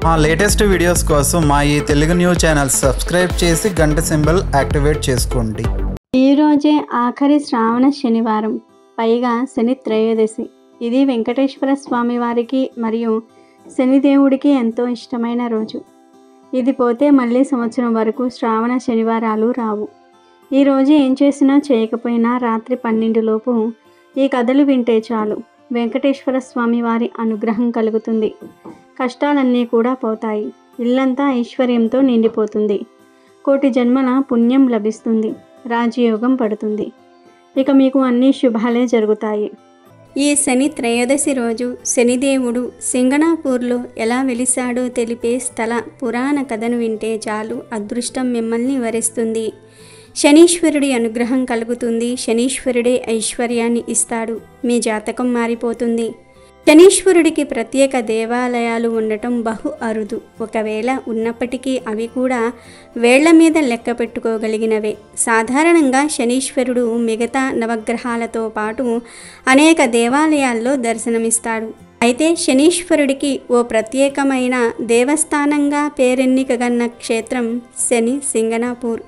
మా latest videos కోసం మా ఈ తెలుగు న్యూస్ ఛానల్ సబ్స్క్రైబ్ చేసి గంట సింబల్ యాక్టివేట్ చేసుకోండి. ఈరోజే ఆఖరి శ్రావణ శనివారం, పైగా శని త్రయోదశి. ఇది వెంకటేశ్వర స్వామి వారికి మరియు శనిదేవుడికి ఎంతో ఇష్టమైన రోజు. ఇది పోతే మళ్ళీ సంవత్సరం వరకు శ్రావణ శనివారాలు రావు. ఈరోజు ఏం చేసినా చేయకపోయినా రాత్రి 12 లోపు ఈ కథలు వింటే చాలు, వెంకటేశ్వర స్వామి వారి అనుగ్రహం కలుగుతుంది. కష్టాలన్నీ కూడా పోతాయి. ఇల్లంతా ఐశ్వర్యంతో నిండిపోతుంది. కోటి జన్మల పుణ్యం లభిస్తుంది. రాజయోగం పడుతుంది. ఇక మీకు అన్ని శుభాలే జరుగుతాయి. ఈ శని త్రయోదశి రోజు శనిదేవుడు సింగనాపూర్లో ఎలా వెలిశాడో తెలిపే స్థల పురాణ కథను వింటే చాలు, అదృష్టం మిమ్మల్ని వరిస్తుంది. శనీశ్వరుడి అనుగ్రహం కలుగుతుంది. శనీశ్వరుడే ఐశ్వర్యాన్ని ఇస్తాడు. మీ జాతకం మారిపోతుంది. శనీశ్వరుడికి ప్రత్యేక దేవాలయాలు ఉండటం బహు అరుదు. ఒకవేళ ఉన్నప్పటికీ అవి కూడా వేళ్ల మీద లెక్క పెట్టుకోగలిగినవే. సాధారణంగా శనీశ్వరుడు మిగతా నవగ్రహాలతో పాటు అనేక దేవాలయాల్లో దర్శనమిస్తాడు. అయితే శనీశ్వరుడికి ఓ ప్రత్యేకమైన దేవస్థానంగా పేరెన్నికగన్న క్షేత్రం శని సింగనాపూర్.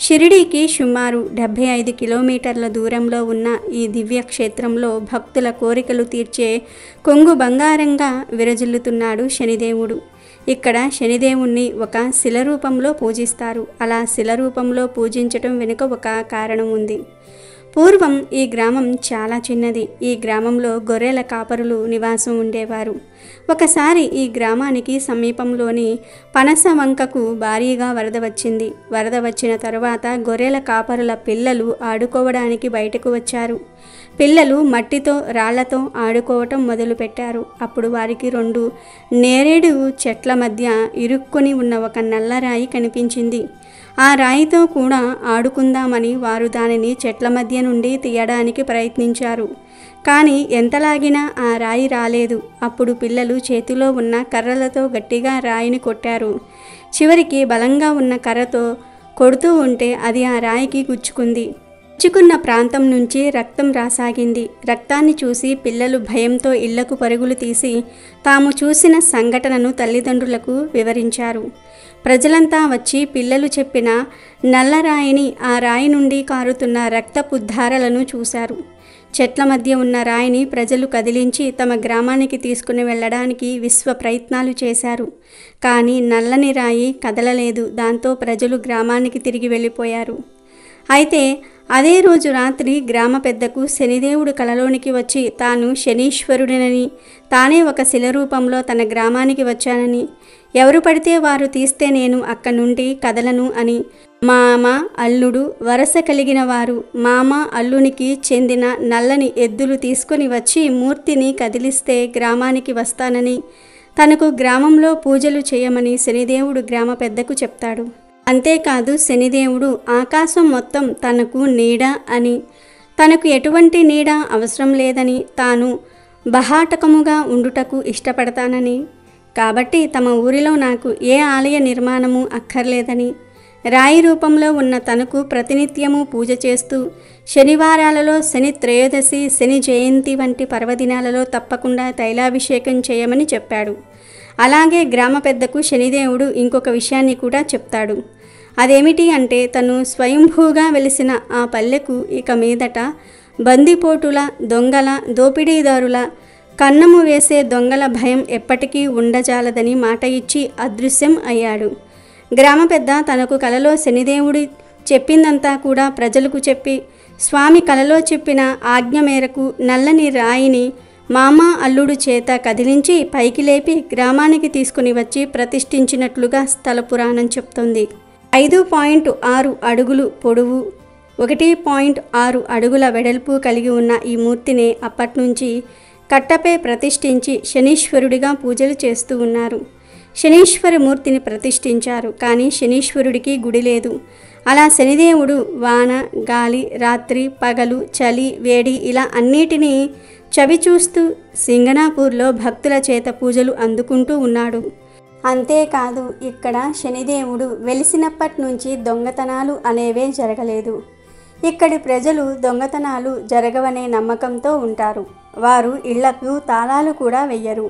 షిరిడీకి సుమారు 75 కిలోమీటర్ల దూరంలో ఉన్న ఈ దివ్య క్షేత్రంలో భక్తుల కోరికలు తీర్చే కొంగు బంగారంగా విరజిల్లుతున్నాడు శనిదేవుడు. ఇక్కడ శనిదేవుణ్ణి ఒక శిల రూపంలో పూజిస్తారు. అలా శిల రూపంలో పూజించటం వెనుక ఒక కారణం ఉంది. పూర్వం ఈ గ్రామం చాలా చిన్నది. ఈ గ్రామంలో గొర్రెల కాపరులు నివాసం ఉండేవారు. ఒకసారి ఈ గ్రామానికి సమీపంలోని పనస వంకకు భారీగా వరద వచ్చింది. వరద వచ్చిన తరువాత గొర్రెల కాపరుల పిల్లలు ఆడుకోవడానికి బయటకు వచ్చారు. పిల్లలు మట్టితో రాళ్లతో ఆడుకోవటం మొదలుపెట్టారు. అప్పుడు వారికి 2 నేరేడు చెట్ల మధ్య ఇరుక్కుని ఉన్న ఒక నల్లరాయి కనిపించింది. ఆ రాయితో కూడా ఆడుకుందామని వారు దానిని చెట్ల మధ్య నుండి తీయడానికి ప్రయత్నించారు. కానీ ఎంతలాగినా ఆ రాయి రాలేదు. అప్పుడు పిల్లలు చేతిలో ఉన్న కర్రలతో గట్టిగా రాయిని కొట్టారు. చివరికి బలంగా ఉన్న కర్రతో కొడుతూ ఉంటే అది ఆ రాయికి గుచ్చుకుంది. గుచ్చుకున్న ప్రాంతం నుంచి రక్తం రాసాగింది. రక్తాన్ని చూసి పిల్లలు భయంతో ఇళ్లకు పరుగులు తీసి తాము చూసిన సంఘటనను తల్లిదండ్రులకు వివరించారు. ప్రజలంతా వచ్చి పిల్లలు చెప్పిన నల్లరాయిని, ఆ రాయి నుండి కారుతున్న రక్తపు ధారలను చూశారు. చెట్ల మధ్య ఉన్న రాయిని ప్రజలు కదిలించి తమ గ్రామానికి తీసుకుని వెళ్ళడానికి విశ్వ ప్రయత్నాలు చేశారు. కానీ నల్లని రాయి కదలలేదు. దాంతో ప్రజలు గ్రామానికి తిరిగి వెళ్ళిపోయారు. అయితే అదే రోజు రాత్రి గ్రామ పెద్దకు శనిదేవుడు కలలోనికి వచ్చి తాను శనీశ్వరుడినని, తానే ఒక శిల రూపంలో తన గ్రామానికి వచ్చానని, ఎవరు పడితే వారు తీస్తే నేను అక్కడి నుండి కదలను అని, మామ అల్లుడు వరస కలిగిన వారు మామ అల్లునికి చెందిన నల్లని ఎద్దులు తీసుకొని వచ్చి మూర్తిని కదిలిస్తే గ్రామానికి వస్తానని, తనకు గ్రామంలో పూజలు చేయమని శనిదేవుడు గ్రామ పెద్దకు చెప్తాడు. అంతేకాదు శనిదేవుడు ఆకాశం మొత్తం తనకు నీడ అని, తనకు ఎటువంటి నీడ అవసరం లేదని, తాను బహాటకముగా ఉండుటకు ఇష్టపడతానని, కాబట్టి తమ ఊరిలో నాకు ఏ ఆలయ నిర్మాణము అక్కర్లేదని, రాయి రూపంలో ఉన్న తనకు ప్రతినిత్యము పూజ చేస్తూ శనివారాలలో శని త్రయోదశి, శని జయంతి వంటి పర్వదినాలలో తప్పకుండా తైలాభిషేకం చేయమని చెప్పాడు. అలాగే గ్రామ పెద్దకు శనిదేవుడు ఇంకొక విషయాన్ని కూడా చెప్తాడు. అదేమిటి అంటే తను స్వయంభూగా వెలిసిన ఆ పల్లెకు ఇక మీదట బందిపోటుల, దొంగల, దోపిడీదారుల, కన్నము వేసే దొంగల భయం ఎప్పటికీ ఉండజాలదని మాట ఇచ్చి అదృశ్యం అయ్యాడు. గ్రామ పెద్ద తనకు కలలో శనిదేవుడి చెప్పిందంతా కూడా ప్రజలకు చెప్పి, స్వామి కలలో చెప్పిన ఆజ్ఞ మేరకు నల్లని రాయిని మామ అల్లుడు చేత కదిలించి పైకి లేపి గ్రామానికి తీసుకుని వచ్చి ప్రతిష్ఠించినట్లుగా స్థల పురాణం చెప్తుంది. 5.6 అడుగులు పొడవు, 1.6 అడుగుల వెడల్పు కలిగి ఉన్న ఈ మూర్తిని అప్పట్నుంచి కట్టపై ప్రతిష్ఠించి శనీశ్వరుడిగా పూజలు చేస్తూ ఉన్నారు. శనీశ్వర మూర్తిని ప్రతిష్ఠించారు. కానీ శనీశ్వరుడికి గుడి లేదు. అలా శనిదేవుడు వాన, గాలి, రాత్రి, పగలు, చలి, వేడి ఇలా అన్నిటినీ చవిచూస్తూ సింగనాపూర్లో భక్తుల చేత పూజలు అందుకుంటూ ఉన్నాడు. అంతేకాదు ఇక్కడ శనిదేవుడు వెలిసినప్పటి నుంచి దొంగతనాలు అనేవే జరగలేదు. ఇక్కడి ప్రజలు దొంగతనాలు జరగవనే నమ్మకంతో ఉంటారు. వారు ఇళ్లకు తాళాలు కూడా వెయ్యరు.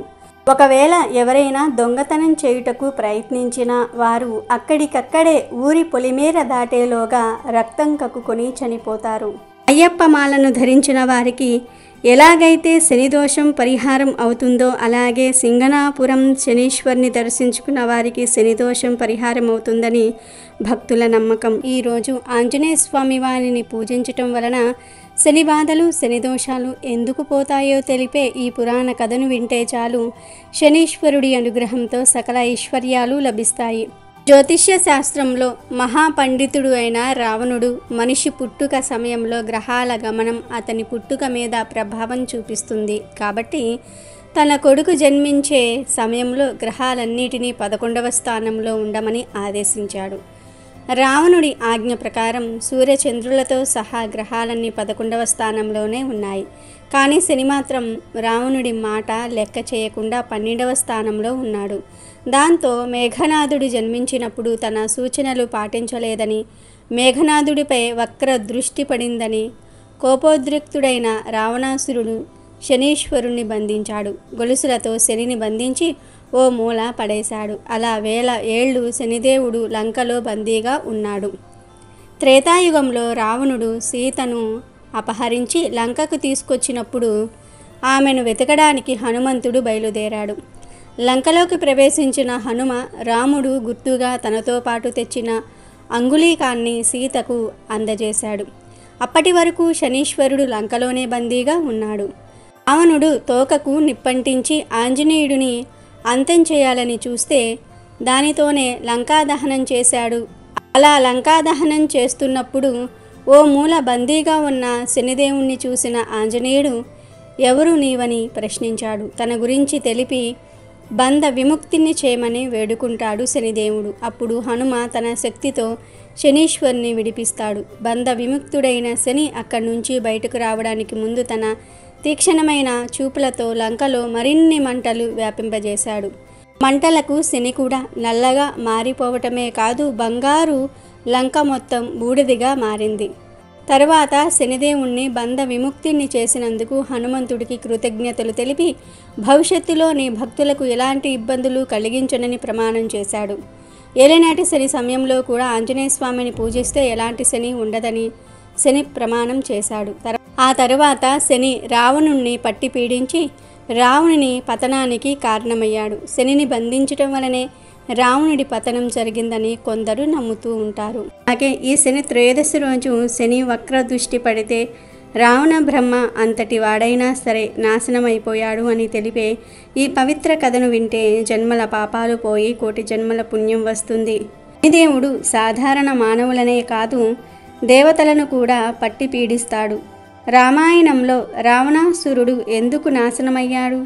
ఒకవేళ ఎవరైనా దొంగతనం చేయుటకు ప్రయత్నించినా వారు అక్కడికక్కడే ఊరి పొలిమేర దాటేలోగా రక్తం కక్కుకొని చనిపోతారు. అయ్యప్ప మాలను ధరించిన వారికి ఎలాగైతే శనిదోషం పరిహారం అవుతుందో అలాగే సింగనాపురం శనీశ్వర్ని దర్శించుకున్న వారికి శనిదోషం పరిహారం అవుతుందని భక్తుల నమ్మకం. ఈరోజు ఆంజనేయ స్వామి వారిని పూజించటం వలన శని బాధలు శనిదోషాలు ఎందుకు పోతాయో తెలిపే ఈ పురాణ కథను వింటే చాలు శనీశ్వరుడి అనుగ్రహంతో సకల ఐశ్వర్యాలు లభిస్తాయి. జ్యోతిష్య శాస్త్రంలో మహాపండితుడు అయిన రావణుడు మనిషి పుట్టుక సమయంలో గ్రహాల గమనం అతని పుట్టుక మీద ప్రభావం చూపిస్తుంది. కాబట్టి తన కొడుకు జన్మించే సమయంలో గ్రహాలన్నిటినీ 11వ స్థానంలో ఉండమని ఆదేశించాడు. రావణుడి ఆజ్ఞ ప్రకారం సూర్యచంద్రులతో సహా గ్రహాలన్నీ 11వ స్థానంలోనే ఉన్నాయి. కానీ శని మాత్రం రావణుడి మాట లెక్క చేయకుండా 12వ స్థానంలో ఉన్నాడు. దాంతో మేఘనాథుడు జన్మించినప్పుడు తన సూచనలు పాటించలేదని, మేఘనాథుడిపై వక్ర దృష్టి పడిందని కోపోద్రిక్తుడైన రావణాసురుడు శనీశ్వరుణ్ణి బంధించాడు. గొలుసులతో శనిని బంధించి ఓ మూల పడేశాడు. అలా 1000 ఏళ్ళు శనిదేవుడు లంకలో బందీగా ఉన్నాడు. త్రేతాయుగంలో రావణుడు సీతను అపహరించి లంకకు తీసుకొచ్చినప్పుడు ఆమెను వెతకడానికి హనుమంతుడు బయలుదేరాడు. లంకలోకి ప్రవేశించిన హనుమ రాముడు గుర్తుగా తనతో పాటు తెచ్చిన అంగుళీకాన్ని సీతకు అందజేశాడు. అప్పటి వరకు శనీశ్వరుడు లంకలోనే బందీగా ఉన్నాడు. రావణుడు తోకకు నిప్పంటించి ఆంజనేయుడిని అంతం చేయాలని చూస్తే దానితోనే లంకాదహనం చేశాడు. అలా లంకాదహనం చేస్తున్నప్పుడు ఓ మూల బందీగా ఉన్న శనిదేవుణ్ణి చూసిన ఆంజనేయుడు ఎవరు నీవని ప్రశ్నించాడు. తన గురించి తెలిపి బంధ విముక్తిని చేయమని వేడుకుంటాడు శనిదేవుడు. అప్పుడు హనుమ తన శక్తితో శనీశ్వరుని విడిపిస్తాడు. బంధ విముక్తుడైన శని అక్కడి నుంచి బయటకు రావడానికి ముందు తన తీక్షణమైన చూపులతో లంకలో మరిన్ని మంటలు వ్యాపింపజేశాడు. మంటలకు శని కూడా నల్లగా మారిపోవటమే కాదు, బంగారు లంక మొత్తం బూడిదిగా మారింది. తరువాత శనిదేవుణ్ణి బంధ విముక్తిని చేసినందుకు హనుమంతుడికి కృతజ్ఞతలు తెలిపి భవిష్యత్తులో నీ భక్తులకు ఎలాంటి ఇబ్బందులు కలిగించనని ప్రమాణం చేశాడు. ఏలినాటి శని సమయంలో కూడా ఆంజనేయ స్వామిని పూజిస్తే ఎలాంటి శని ఉండదని శని ప్రమాణం చేశాడు. ఆ తరువాత శని రావణుణ్ణి పట్టి పీడించి రావణుని పతనానికి కారణమయ్యాడు. శనిని బంధించటం వలనే రావణుడి పతనం జరిగిందని కొందరు నమ్ముతూ ఉంటారు. అలాగే ఈ శని త్రయోదశి రోజు శని వక్ర దృష్టి పడితే రావణ బ్రహ్మ అంతటి వాడైనా సరే నాశనమైపోయాడు అని తెలిపే ఈ పవిత్ర కథను వింటే జన్మల పాపాలు పోయి కోటి జన్మల పుణ్యం వస్తుంది. శనిదేవుడు సాధారణ మానవులనే కాదు దేవతలను కూడా పట్టి పీడిస్తాడు. రామాయణంలో రావణాసురుడు ఎందుకు నాశనమయ్యాడు,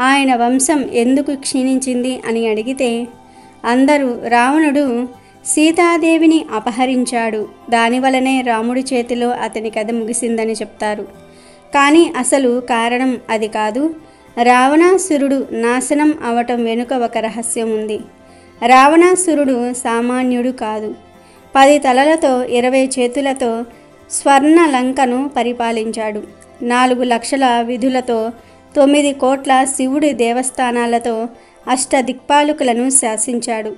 ఆయన వంశం ఎందుకు క్షీణించింది అని అడిగితే అందరూ రావణుడు సీతాదేవిని అపహరించాడు, దానివలనే రాముడి చేతిలో అతని కథ ముగిసిందని చెప్తారు. కానీ అసలు కారణం అది కాదు. రావణాసురుడు నాశనం అవటం వెనుక ఒక రహస్యం ఉంది. రావణాసురుడు సామాన్యుడు కాదు. 10 తలలతో 20 చేతులతో స్వర్ణ లంకను పరిపాలించాడు. 4 లక్షల విధులతో 9 కోట్ల శివుడి దేవస్థానాలతో అష్టదిక్పాలకులను శాసించాడు.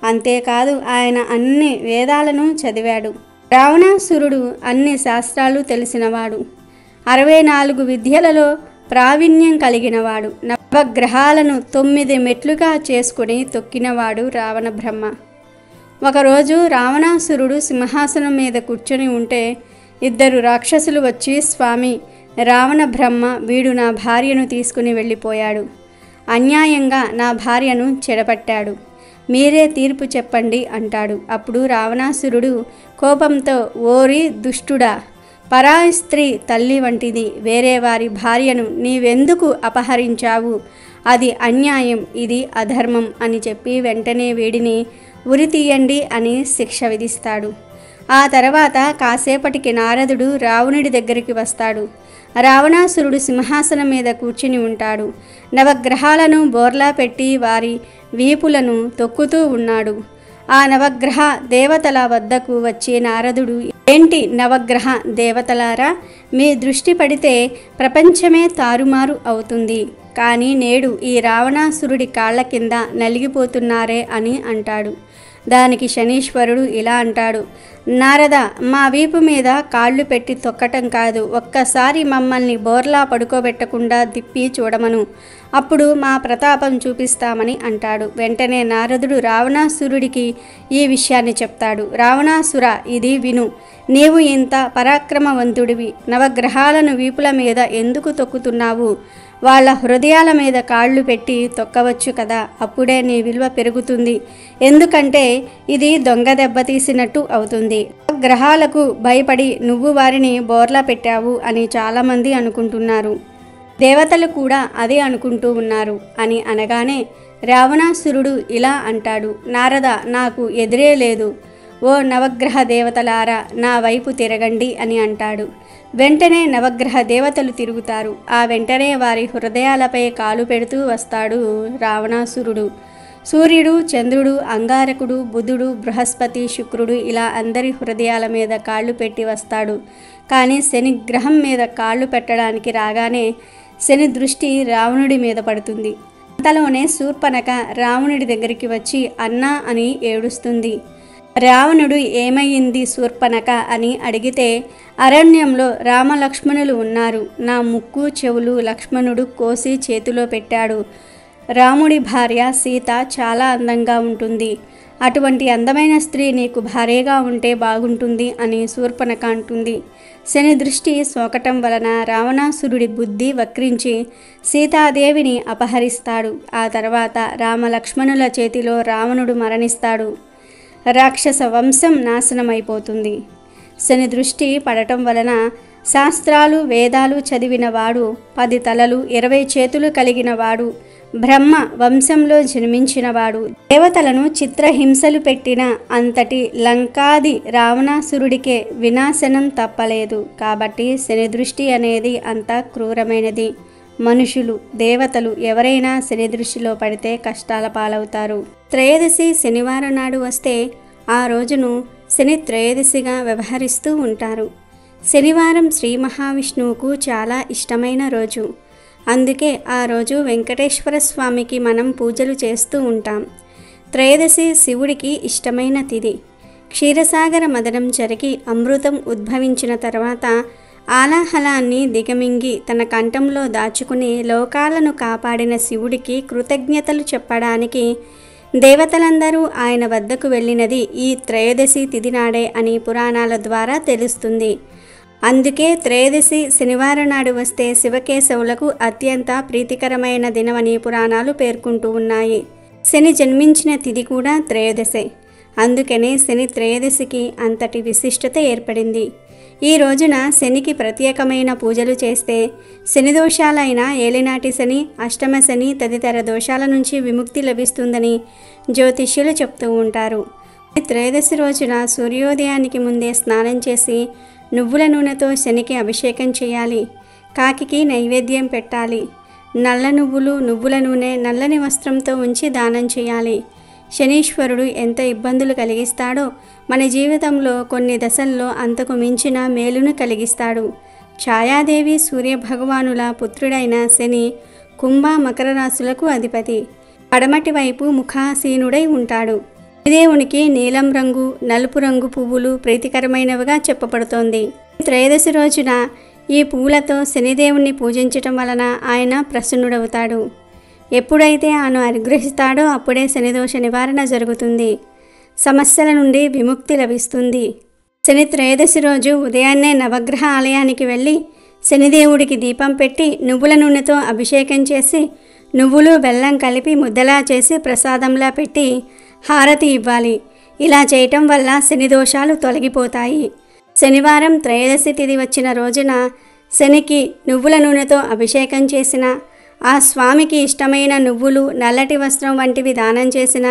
అంతేకాదు ఆయన అన్ని వేదాలను చదివాడు. రావణాసురుడు అన్ని శాస్త్రాలు తెలిసినవాడు. 64 విద్యలలో ప్రావీణ్యం కలిగినవాడు. నవగ్రహాలను 9 మెట్లుగా చేసుకుని తొక్కినవాడు రావణ బ్రహ్మ. ఒకరోజు రావణాసురుడు సింహాసనం మీద కూర్చొని ఉంటే 2 రాక్షసులు వచ్చి స్వామి రావణ బ్రహ్మ వీడు నా భార్యను తీసుకుని వెళ్ళిపోయాడు, అన్యాయంగా నా భార్యను చెడపట్టాడు, మీరే తీర్పు చెప్పండి అంటాడు. అప్పుడు రావణాసురుడు కోపంతో ఓరి దుష్టుడా, పరాయి స్త్రీ తల్లి వంటిది వేరే వారి భార్యను నీవెందుకు అపహరించావు, అది అన్యాయం, ఇది అధర్మం అని చెప్పి వెంటనే వీడిని ఉరి తీయండి అని శిక్ష విధిస్తాడు. ఆ తర్వాత కాసేపటికి నారదుడు రావణుడి దగ్గరికి వస్తాడు. రావణాసురుడు సింహాసనం మీద కూర్చుని ఉంటాడు. నవగ్రహాలను బోర్లా పెట్టి వారి వీపులను తొక్కుతూ ఉన్నాడు. ఆ నవగ్రహ దేవతల వద్దకు వచ్చి నారదుడు, ఏంటి నవగ్రహ దేవతలారా, మీ దృష్టి పడితే ప్రపంచమే తారుమారు అవుతుంది. కానీ నేడు ఈ రావణాసురుడి కాళ్ళ కింద నలిగిపోతున్నారే అని అంటాడు. దానికి శనీశ్వరుడు ఇలా అంటాడు, నారద, మా వీపు మీద కాళ్ళు పెట్టి తొక్కటం కాదు, ఒక్కసారి మమ్మల్ని బోర్లా పడుకోబెట్టకుండా తిప్పి చూడమను, అప్పుడు మా ప్రతాపం చూపిస్తామని అంటాడు. వెంటనే నారదుడు రావణాసురుడికి ఈ విషయాన్ని చెప్తాడు. రావణాసుర, ఇది విను. నీవు ఇంత పరాక్రమవంతుడివి, నవగ్రహాలను వీపుల మీద ఎందుకు తొక్కుతున్నావు? వాళ్ళ హృదయాల మీద కాళ్ళు పెట్టి తొక్కవచ్చు కదా, అప్పుడే నీ విలువ పెరుగుతుంది. ఎందుకంటే ఇది దొంగ దెబ్బతీసినట్టు అవుతుంది. గ్రహాలకు భయపడి నువ్వు వారిని బోర్లా పెట్టావు అని చాలామంది అనుకుంటున్నారు. దేవతలు కూడా అదే అనుకుంటూ ఉన్నారు అని అనగానే రావణాసురుడు ఇలా అంటాడు, నారద, నాకు ఎదురే లేదు. ఓ నవగ్రహ దేవతలారా, నా వైపు తిరగండి అని అంటాడు. వెంటనే నవగ్రహ దేవతలు తిరుగుతారు. ఆ వెంటనే వారి హృదయాలపై కాలు పెడుతూ వస్తాడు రావణాసురుడు. సూర్యుడు, చంద్రుడు, అంగారకుడు, బుధుడు, బృహస్పతి, శుక్రుడు ఇలా అందరి హృదయాల మీద కాళ్ళు పెట్టి వస్తాడు. కానీ శని గ్రహం మీద కాళ్ళు పెట్టడానికి రాగానే శని దృష్టి రావణుడి మీద పడుతుంది. అంతలోనే శూర్పణఖ రావణుడి దగ్గరికి వచ్చి అన్నా అని ఏడుస్తుంది. రావణుడు ఏమయ్యింది శూర్పణఖ అని అడిగితే, అరణ్యంలో రామలక్ష్మణులు ఉన్నారు. నా ముక్కు చెవులు లక్ష్మణుడు కోసి చేతిలో పెట్టాడు. రాముడి భార్య సీత చాలా అందంగా ఉంటుంది. అటువంటి అందమైన స్త్రీ నీకు భార్యగా ఉంటే బాగుంటుంది అని శూర్పణఖ అంటుంది. శని దృష్టి సోకటం వలన రావణాసురుడి బుద్ధి వక్రించి సీతాదేవిని అపహరిస్తాడు. ఆ తర్వాత రామలక్ష్మణుల చేతిలో రావణుడు మరణిస్తాడు. రాక్షస వంశం నాశనమైపోతుంది. శని దృష్టి పడటం వలన శాస్త్రాలు వేదాలు చదివినవాడు, 10 తలలు 20 చేతులు కలిగినవాడు, బ్రహ్మ వంశంలో జన్మించినవాడు, దేవతలను చిత్రహింసలు పెట్టిన అంతటి లంకాది రావణాసురుడికే వినాశనం తప్పలేదు. కాబట్టి శని దృష్టి అనేది అంత క్రూరమైనది. మనుషులు, దేవతలు ఎవరైనా శని దృష్టిలో పడితే కష్టాల పాలవుతారు. త్రయోదశి శనివారం నాడు వస్తే ఆ రోజును శని త్రయోదశిగా వ్యవహరిస్తూ ఉంటారు. శనివారం శ్రీ మహావిష్ణువుకు చాలా ఇష్టమైన రోజు. అందుకే ఆ రోజు వెంకటేశ్వర స్వామికి మనం పూజలు చేస్తూ ఉంటాం. త్రయోదశి శివుడికి ఇష్టమైన తిథి. క్షీరసాగర మదనం జరిగి అమృతం ఉద్భవించిన తర్వాత ఆలాహలాన్ని దిగమింగి తన కంఠంలో దాచుకుని లోకాలను కాపాడిన శివుడికి కృతజ్ఞతలు చెప్పడానికి దేవతలందరూ ఆయన వద్దకు వెళ్ళినది ఈ త్రయోదశి తిథి నాడే అని పురాణాల ద్వారా తెలుస్తుంది. అందుకే త్రయోదశి శనివారం నాడు వస్తే శివకేశవులకు అత్యంత ప్రీతికరమైన దినమని పురాణాలు పేర్కొంటూ ఉన్నాయి. శని జన్మించిన తిథి కూడా త్రయోదశే. అందుకనే శని త్రయోదశికి అంతటి విశిష్టత ఏర్పడింది. ఈ రోజున శనికి ప్రత్యేకమైన పూజలు చేస్తే శని దోషాలైన ఏలినాటి శని, అష్టమ శని తదితర దోషాల నుంచి విముక్తి లభిస్తుందని జ్యోతిష్యులు చెప్తూ ఉంటారు. త్రయోదశి రోజున సూర్యోదయానికి ముందే స్నానం చేసి నువ్వుల నూనెతో శనికి అభిషేకం చేయాలి. కాకికి నైవేద్యం పెట్టాలి. నల్ల నువ్వులు, నువ్వుల నూనె నల్లని వస్త్రంతో ఉంచి దానం చేయాలి. శనీశ్వరుడు ఎంత ఇబ్బందులు కలిగిస్తాడో మన జీవితంలో కొన్ని దశల్లో అంతకు మించిన మేలును కలిగిస్తాడు. ఛాయాదేవి సూర్యభగవానుల పుత్రుడైన శని కుంభ మకర రాశులకు అధిపతి. పడమటి వైపు ముఖాసీనుడై ఉంటాడు. దేవునికి నీలం రంగు, నలుపు రంగు పువ్వులు ప్రీతికరమైనవిగా చెప్పబడుతోంది. త్రయోదశి రోజున ఈ పువ్వులతో శనిదేవుణ్ణి పూజించటం వలన ఆయన ప్రసన్నుడవుతాడు. ఎప్పుడైతే ఆయన అనుగ్రహిస్తాడో అప్పుడే శనిదోష నివారణ జరుగుతుంది. సమస్యల నుండి విముక్తి లభిస్తుంది. శని త్రయోదశి రోజు ఉదయాన్నే నవగ్రహ ఆలయానికి వెళ్ళి శనిదేవుడికి దీపం పెట్టి నువ్వుల నూనెతో అభిషేకం చేసి నువ్వులు బెల్లం కలిపి ముద్దలా చేసి ప్రసాదంలా పెట్టి హారతి ఇవ్వాలి. ఇలా చేయటం వల్ల శని దోషాలు తొలగిపోతాయి. శనివారం త్రయోదశి తిథి వచ్చిన రోజున శనికి నువ్వుల నూనెతో అభిషేకం చేసిన, ఆ స్వామికి ఇష్టమైన నువ్వులు, నల్లటి వస్త్రం వంటివి దానం చేసిన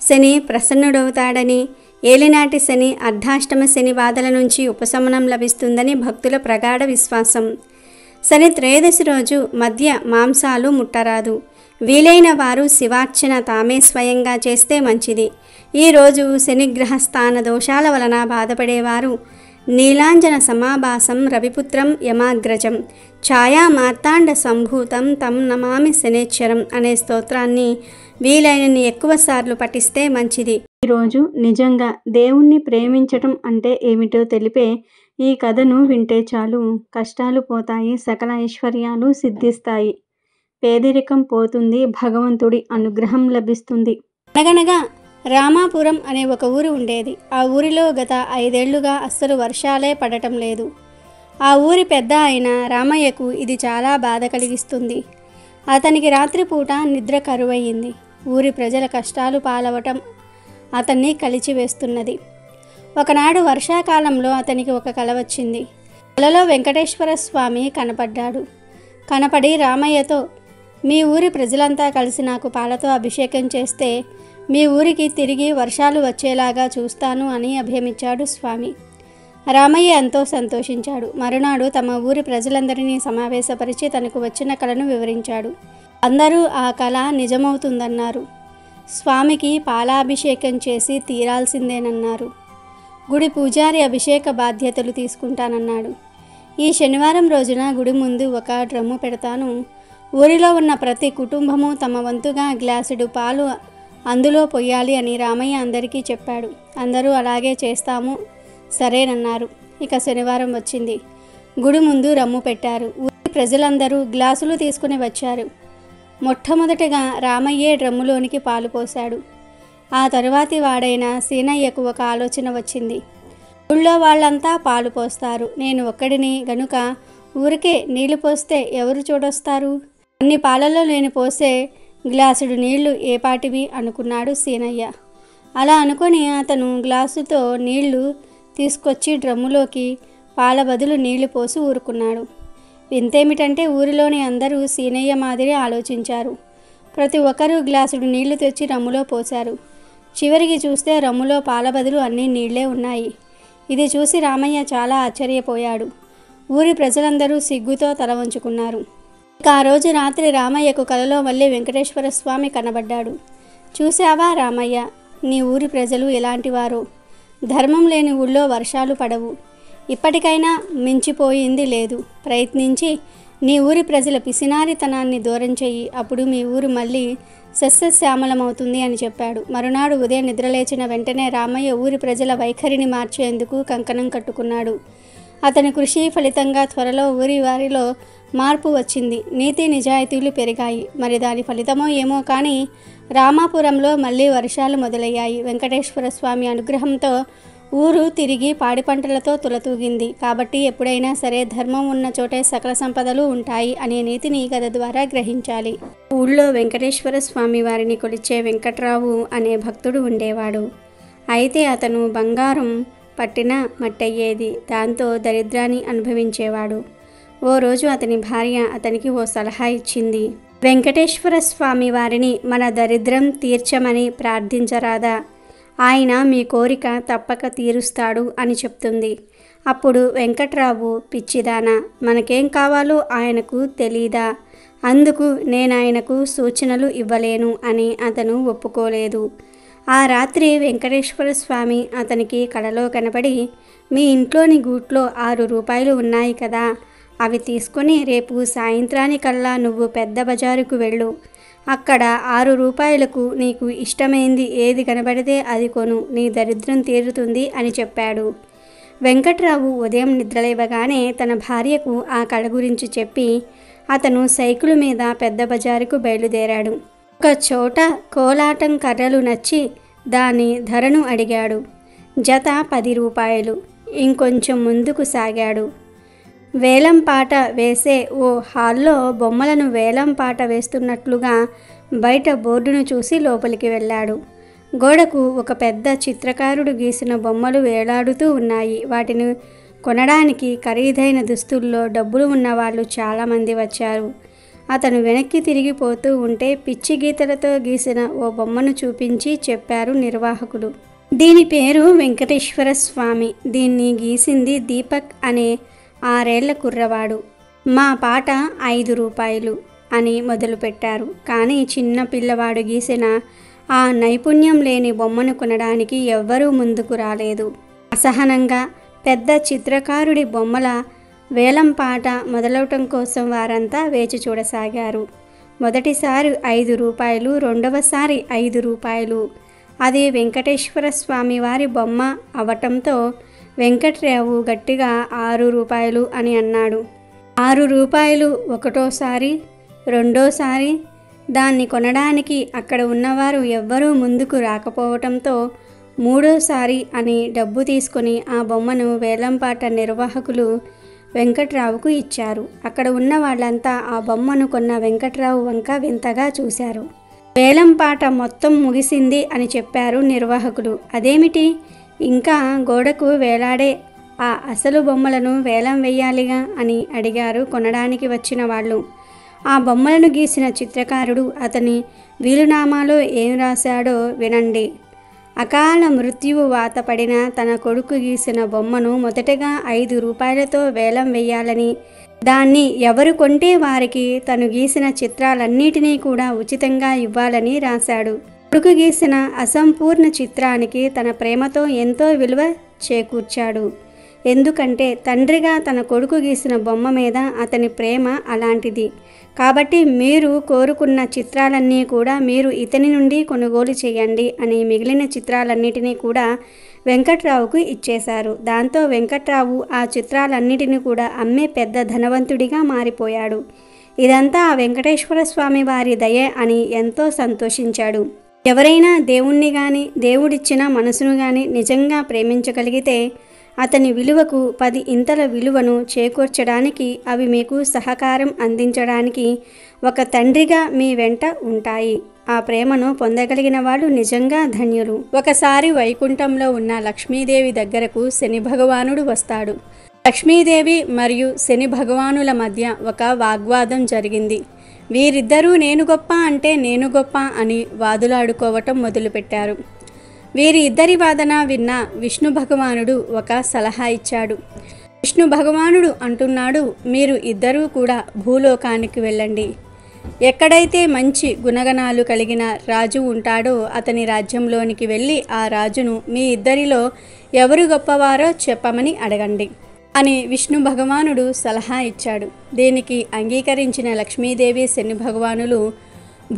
శని ప్రసన్నుడవుతాడని, ఏలినాటి శని, అర్ధాష్టమ శని బాధల నుంచి ఉపశమనం లభిస్తుందని భక్తుల ప్రగాఢ విశ్వాసం. శని త్రయోదశి రోజు మధ్య మాంసాలు ముట్టరాదు. వీలైన వారు శివార్చన తామే స్వయంగా చేస్తే మంచిది. ఈరోజు శనిగ్రహ స్థాన దోషాల వలన బాధపడేవారు నీలాంజన సమాభాసం రవిపుత్రం యమాగ్రజం ఛాయా మార్తాండ సంభూతం తం నమామి శనేశ్వరం అనే స్తోత్రాన్ని వీలైనన్ని ఎక్కువ సార్లు పఠిస్తే మంచిది. ఈరోజు నిజంగా దేవుణ్ణి ప్రేమించటం అంటే ఏమిటో తెలిపే ఈ కథను వింటే చాలు. కష్టాలు పోతాయి, సకల ఐశ్వర్యాలు సిద్ధిస్తాయి, పేదరికం పోతుంది, భగవంతుడి అనుగ్రహం లభిస్తుంది. అనగనగా రామాపురం అనే ఒక ఊరు ఉండేది. ఆ ఊరిలో గత 5 ఏళ్లుగా అస్సలు వర్షాలే పడటం లేదు. ఆ ఊరి పెద్ద అయిన రామయ్యకు ఇది చాలా బాధ కలిగిస్తుంది. అతనికి రాత్రిపూట నిద్ర కరువయ్యింది. ఊరి ప్రజల కష్టాలు పాలవటం అతన్ని కలిచివేస్తున్నది. ఒకనాడు వర్షాకాలంలో అతనికి ఒక కల వచ్చింది. కలలో వెంకటేశ్వర స్వామి కనపడ్డాడు. కనపడి రామయ్యతో, మీ ఊరి ప్రజలంతా కలిసి నాకు పాలతో అభిషేకం చేస్తే మీ ఊరికి తిరిగి వర్షాలు వచ్చేలాగా చూస్తాను అని అభయమిచ్చాడు స్వామి. రామయ్య ఎంతో సంతోషించాడు. మరునాడు తమ ఊరి ప్రజలందరినీ సమావేశపరిచి తనకు వచ్చిన కలను వివరించాడు. అందరూ ఆ కల నిజమవుతుందన్నారు. స్వామికి పాలాభిషేకం చేసి తీరాల్సిందేనన్నారు. గుడి పూజారి అభిషేక బాధ్యతలు తీసుకుంటానన్నాడు. ఈ శనివారం రోజున గుడి ముందు ఒక డ్రమ్ము పెడతాను. ఊరిలో ఉన్న ప్రతి కుటుంబము తమ వంతుగా గ్లాసుడు పాలు అందులో పొయ్యాలి అని రామయ్య అందరికీ చెప్పాడు. అందరూ అలాగే చేస్తాము సరేనన్నారు. ఇక శనివారం వచ్చింది. గుడి ముందు రమ్ము పెట్టారు. ఊరి ప్రజలందరూ గ్లాసులు తీసుకుని వచ్చారు. మొట్టమొదటగా రామయ్యే డ్రమ్ములోనికి పాలు పోశాడు. ఆ తరువాతి వాడైన సీనయ్యకు ఒక ఆలోచన వచ్చింది. ఊళ్ళో వాళ్ళంతా పాలు పోస్తారు, నేను ఒక్కడిని గనుక ఊరికే నీళ్లు పోస్తే ఎవరు చూడొస్తారు? అన్ని పాలలో నేను పోసే గ్లాసుడు నీళ్లు ఏపాటివి అనుకున్నాడు సీనయ్య. అలా అనుకొని అతను గ్లాసుతో నీళ్లు తీసుకొచ్చి డ్రమ్ములోకి పాల బదులు నీళ్లు పోసి ఊరుకున్నాడు. వింతేమిటంటే ఊరిలోని అందరూ సీనయ్య మాదిరి ఆలోచించారు. ప్రతి ఒక్కరూ గ్లాసుడు నీళ్లు తెచ్చి రమ్ములో పోశారు. చివరికి చూస్తే రమ్ములో పాల బదులు అన్నీ నీళ్లే ఉన్నాయి. ఇది చూసి రామయ్య చాలా ఆశ్చర్యపోయాడు. ఊరి ప్రజలందరూ సిగ్గుతో తల వంచుకున్నారు. ఇక ఆ రోజు రాత్రి రామయ్యకు కలలో మళ్ళీ వెంకటేశ్వర స్వామి కనబడ్డాడు. చూశావా రామయ్య, నీ ఊరి ప్రజలు ఎలాంటివారో. ధర్మం లేని ఊళ్ళో వర్షాలు పడవు. ఇప్పటికైనా మించిపోయింది లేదు. ప్రయత్నించి నీ ఊరి ప్రజల పిసినారితనాన్ని దూరం చెయ్యి. అప్పుడు మీ ఊరు మళ్ళీ సస్యశ్యామలమవుతుంది అని చెప్పాడు. మరునాడు ఉదయం నిద్రలేచిన వెంటనే రామయ్య ఊరి ప్రజల వైఖరిని మార్చేందుకు కంకణం కట్టుకున్నాడు. అతని కృషి ఫలితంగా త్వరలో ఊరి వారిలో మార్పు వచ్చింది. నీతి నిజాయితీలు పెరిగాయి. మరి దాని ఫలితమో ఏమో కానీ రామాపురంలో మళ్ళీ వర్షాలు మొదలయ్యాయి. వెంకటేశ్వర స్వామి అనుగ్రహంతో ఊరు తిరిగి పాడి పంటలతో తులతూగింది. కాబట్టి ఎప్పుడైనా సరే ధర్మం ఉన్న చోటే సకల సంపదలు ఉంటాయి అనే నీతిని ఈ కథ ద్వారా గ్రహించాలి. ఊళ్ళో వెంకటేశ్వర స్వామి వారిని కొలిచే వెంకట్రావు అనే భక్తుడు ఉండేవాడు. అయితే అతను బంగారం పట్టిన మట్టయ్యేది. దాంతో దరిద్రాన్ని అనుభవించేవాడు. ఓ రోజు అతని భార్య అతనికి ఓ సలహా ఇచ్చింది. వెంకటేశ్వర స్వామి వారిని మన దరిద్రం తీర్చమని ప్రార్థించరాదా? ఆయన మీ కోరిక తప్పక తీరుస్తాడు అని చెప్తుంది. అప్పుడు వెంకట్రావు, పిచ్చిదానా, మనకేం కావాలో ఆయనకు తెలీదా? అందుకు నేనాయనకు సూచనలు ఇవ్వలేను అని అతను ఒప్పుకోలేదు. ఆ రాత్రి వెంకటేశ్వర స్వామి అతనికి కలలో కనబడి, మీ ఇంట్లోని గూట్లో 6 రూపాయలు ఉన్నాయి కదా, అవి తీసుకొని రేపు సాయంత్రానికల్లా నువ్వు పెద్ద బజారుకు వెళ్ళు. అక్కడ 6 రూపాయలకు నీకు ఇష్టమైంది ఏది కనబడితే అది కొను, నీ దరిద్రం తీరుతుంది అని చెప్పాడు. వెంకట్రావు ఉదయం నిద్రలేవగానే తన భార్యకు ఆ కళ గురించి చెప్పి అతను సైకిల్ మీద పెద్ద బజారుకు బయలుదేరాడు. ఒక చోట కోలాటం కర్రలు నచ్చి దాని ధరను అడిగాడు. జత 10 రూపాయలు. ఇంకొంచెం ముందుకు సాగాడు. వేలం పాట వేసే ఓ హాల్లో బొమ్మలను వేలం పాట వేస్తున్నట్లుగా బయట బోర్డును చూసి లోపలికి వెళ్ళాడు. గోడకు ఒక పెద్ద చిత్రకారుడు గీసిన బొమ్మలు వేలాడుతూ ఉన్నాయి. వాటిని కొనడానికి ఖరీదైన దుస్తుల్లో డబ్బులు ఉన్నవాళ్ళు చాలామంది వచ్చారు. అతను వెనక్కి తిరిగిపోతూ ఉంటే పిచ్చి గీతలతో గీసిన ఓ బొమ్మను చూపించి చెప్పారు నిర్వాహకుడు. దీని పేరు వెంకటేశ్వర స్వామి. దీన్ని గీసింది దీపక్ అనే 6 ఏళ్ల కుర్రవాడు. మా పాట 5 రూపాయలు అని మొదలుపెట్టారు. కానీ చిన్న పిల్లవాడు గీసిన ఆ నైపుణ్యం లేని బొమ్మను కొనడానికి ఎవ్వరూ ముందుకు రాలేదు. అసహనంగా పెద్ద చిత్రకారుడి బొమ్మల వేలంపాట మొదలవటం కోసం వారంతా వేచి చూడసాగారు. మొదటిసారి 5 రూపాయలు, రెండవసారి 5 రూపాయలు. అది వెంకటేశ్వర స్వామి వారి బొమ్మ అవటంతో వెంకట్రావు గట్టిగా 6 రూపాయలు అని అన్నాడు. 6 రూపాయలు ఒకటోసారి, రెండోసారి. దాన్ని కొనడానికి అక్కడ ఉన్నవారు ఎవ్వరూ ముందుకు రాకపోవటంతో మూడోసారి అని డబ్బు తీసుకొని ఆ బొమ్మను వేలంపాట నిర్వాహకులు వెంకట్రావుకు ఇచ్చారు. అక్కడ ఉన్న వాళ్ళంతా ఆ బొమ్మను కొన్న వెంకట్రావు వంక వింతగా చూశారు. వేలంపాట మొత్తం ముగిసింది అని చెప్పారు నిర్వాహకులు. అదేమిటి, ఇంకా గోడకు వేలాడే ఆ అసలు బొమ్మలను వేలం వేయాలిగా అని అడిగారు కొనడానికి వచ్చిన వాళ్ళు. ఆ బొమ్మలను గీసిన చిత్రకారుడు అతని వీలునామాలో ఏం రాశాడో వినండి. అకాల మృత్యువు వాత పడిన తన కొడుకు గీసిన బొమ్మను మొదటగా 5 రూపాయలతో వేలం వేయాలని, దాన్ని ఎవరు కొంటే వారికి తను గీసిన చిత్రాలన్నిటినీ కూడా ఉచితంగా ఇవ్వాలని రాశాడు. కొడుకు గీసిన అసంపూర్ణ చిత్రానికి తన ప్రేమతో ఎంతో విలువ చేకూర్చాడు. ఎందుకంటే తండ్రిగా తన కొడుకు గీసిన బొమ్మ మీద అతని ప్రేమ అలాంటిది. కాబట్టి మీరు కోరుకున్న చిత్రాలన్నీ కూడా మీరు ఇతని నుండి కొనుగోలు చేయండి అని మిగిలిన చిత్రాలన్నిటినీ కూడా వెంకట్రావుకు ఇచ్చేశారు. దాంతో వెంకట్రావు ఆ చిత్రాలన్నిటినీ కూడా అమ్మే పెద్ద ధనవంతుడిగా మారిపోయాడు. ఇదంతా ఆ వెంకటేశ్వర స్వామి వారి దయే అని ఎంతో సంతోషించాడు. ఎవరైనా దేవుణ్ణి కానీ దేవుడిచ్చిన మనసును కానీ నిజంగా ప్రేమించగలిగితే అతని విలువకు 10 ఇంతల విలువను చేకూర్చడానికి, అవి మీకు సహకారం అందించడానికి ఒక తండ్రిగా మీ వెంట ఉంటాయి. ఆ ప్రేమను పొందగలిగిన వాళ్ళు నిజంగా ధన్యులు. ఒకసారి వైకుంఠంలో ఉన్న లక్ష్మీదేవి దగ్గరకు శని భగవానుడు వస్తాడు. లక్ష్మీదేవి మరియు శని భగవానుల మధ్య ఒక వాగ్వాదం జరిగింది. వీరిద్దరూ నేను గొప్ప అంటే నేను గొప్ప అని వాదులాడుకోవటం మొదలుపెట్టారు. వీరి ఇద్దరి వాదన విన్న విష్ణు భగవానుడు ఒక సలహా ఇచ్చాడు. విష్ణు భగవానుడు అంటున్నాడు, మీరు ఇద్దరూ కూడా భూలోకానికి వెళ్ళండి. ఎక్కడైతే మంచి గుణగణాలు కలిగిన రాజు ఉంటాడో అతని రాజ్యంలోనికి వెళ్ళి ఆ రాజును మీ ఇద్దరిలో ఎవరు గొప్పవారో చెప్పమని అడగండి అని విష్ణు భగవానుడు సలహా ఇచ్చాడు. దీనికి అంగీకరించిన లక్ష్మీదేవి శని భగవానులు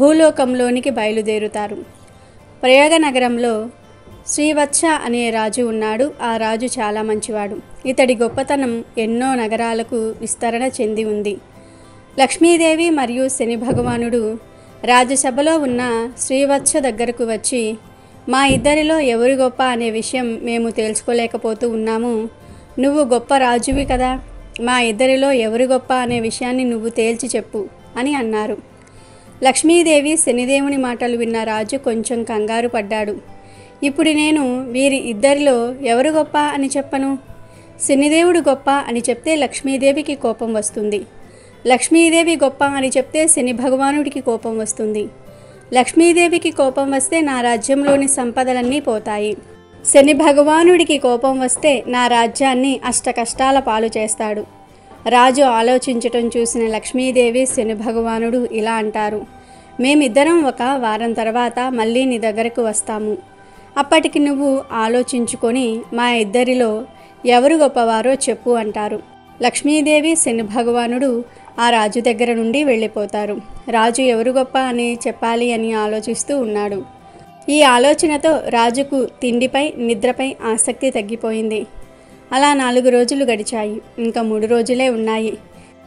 భూలోకంలోనికి బయలుదేరుతారు. ప్రయాగ నగరంలో శ్రీవత్స అనే రాజు ఉన్నాడు. ఆ రాజు చాలా మంచివాడు. ఇతడి గొప్పతనం ఎన్నో నగరాలకు విస్తరణ చెంది ఉంది. లక్ష్మీదేవి మరియు శని భగవానుడు రాజసభలో ఉన్న శ్రీవత్స దగ్గరకు వచ్చి, మా ఇద్దరిలో ఎవరు గొప్ప అనే విషయం మేము తెలుసుకోలేకపోతూ ఉన్నాము. నువ్వు గొప్ప రాజువి కదా, మా ఇద్దరిలో ఎవరు గొప్ప అనే విషయాన్ని నువ్వు తేల్చి చెప్పు అని అన్నారు. లక్ష్మీదేవి శనిదేవుని మాటలు విన్న రాజు కొంచెం కంగారు పడ్డాడు. ఇప్పుడు నేను వీరి ఇద్దరిలో ఎవరు గొప్ప అని చెప్పను? శనిదేవుడు గొప్ప అని చెప్తే లక్ష్మీదేవికి కోపం వస్తుంది. లక్ష్మీదేవి గొప్ప అని చెప్తే శని భగవానుడికి కోపం వస్తుంది. లక్ష్మీదేవికి కోపం వస్తే నా రాజ్యంలోని సంపదలన్నీ పోతాయి. శని భగవానుడికి కోపం వస్తే నా రాజ్యాన్ని అష్టకష్టాల పాలు చేస్తాడు. రాజు ఆలోచించటం చూసిన లక్ష్మీదేవి శని భగవానుడు ఇలా అంటారు, మేమిద్దరం ఒక వారం తర్వాత మళ్ళీ నీ దగ్గరకు వస్తాము. అప్పటికి నువ్వు ఆలోచించుకొని మా ఇద్దరిలో ఎవరు గొప్పవారో చెప్పు అంటారు. లక్ష్మీదేవి శని భగవానుడు ఆ రాజు దగ్గర నుండి వెళ్ళిపోతారు. రాజు ఎవరు గొప్ప అని చెప్పాలి అని ఆలోచిస్తూ ఉన్నాడు. ఈ ఆలోచనతో రాజుకు తిండిపై నిద్రపై ఆసక్తి తగ్గిపోయింది. అలా 4 రోజులు గడిచాయి. ఇంకా 3 రోజులే ఉన్నాయి.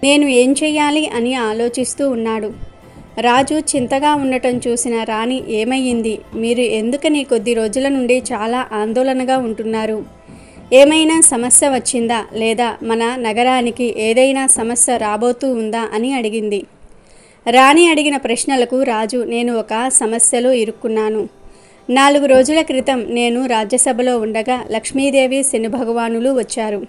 నేను ఏం చెయ్యాలి అని ఆలోచిస్తూ ఉన్నాడు. రాజు చింతగా ఉండటం చూసిన రాణి, ఏమయ్యింది? మీరు ఎందుకని కొద్ది రోజుల నుండి చాలా ఆందోళనగా ఉంటున్నారు? ఏమైనా సమస్య వచ్చిందా, లేదా మన నగరానికి ఏదైనా సమస్య రాబోతూ ఉందా అని అడిగింది. రాణి అడిగిన ప్రశ్నలకు రాజు, నేను ఒక సమస్యలో ఇరుక్కున్నాను. 4 రోజుల క్రితం నేను రాజ్యసభలో ఉండగా లక్ష్మీదేవి శని భగవానులు వచ్చారు.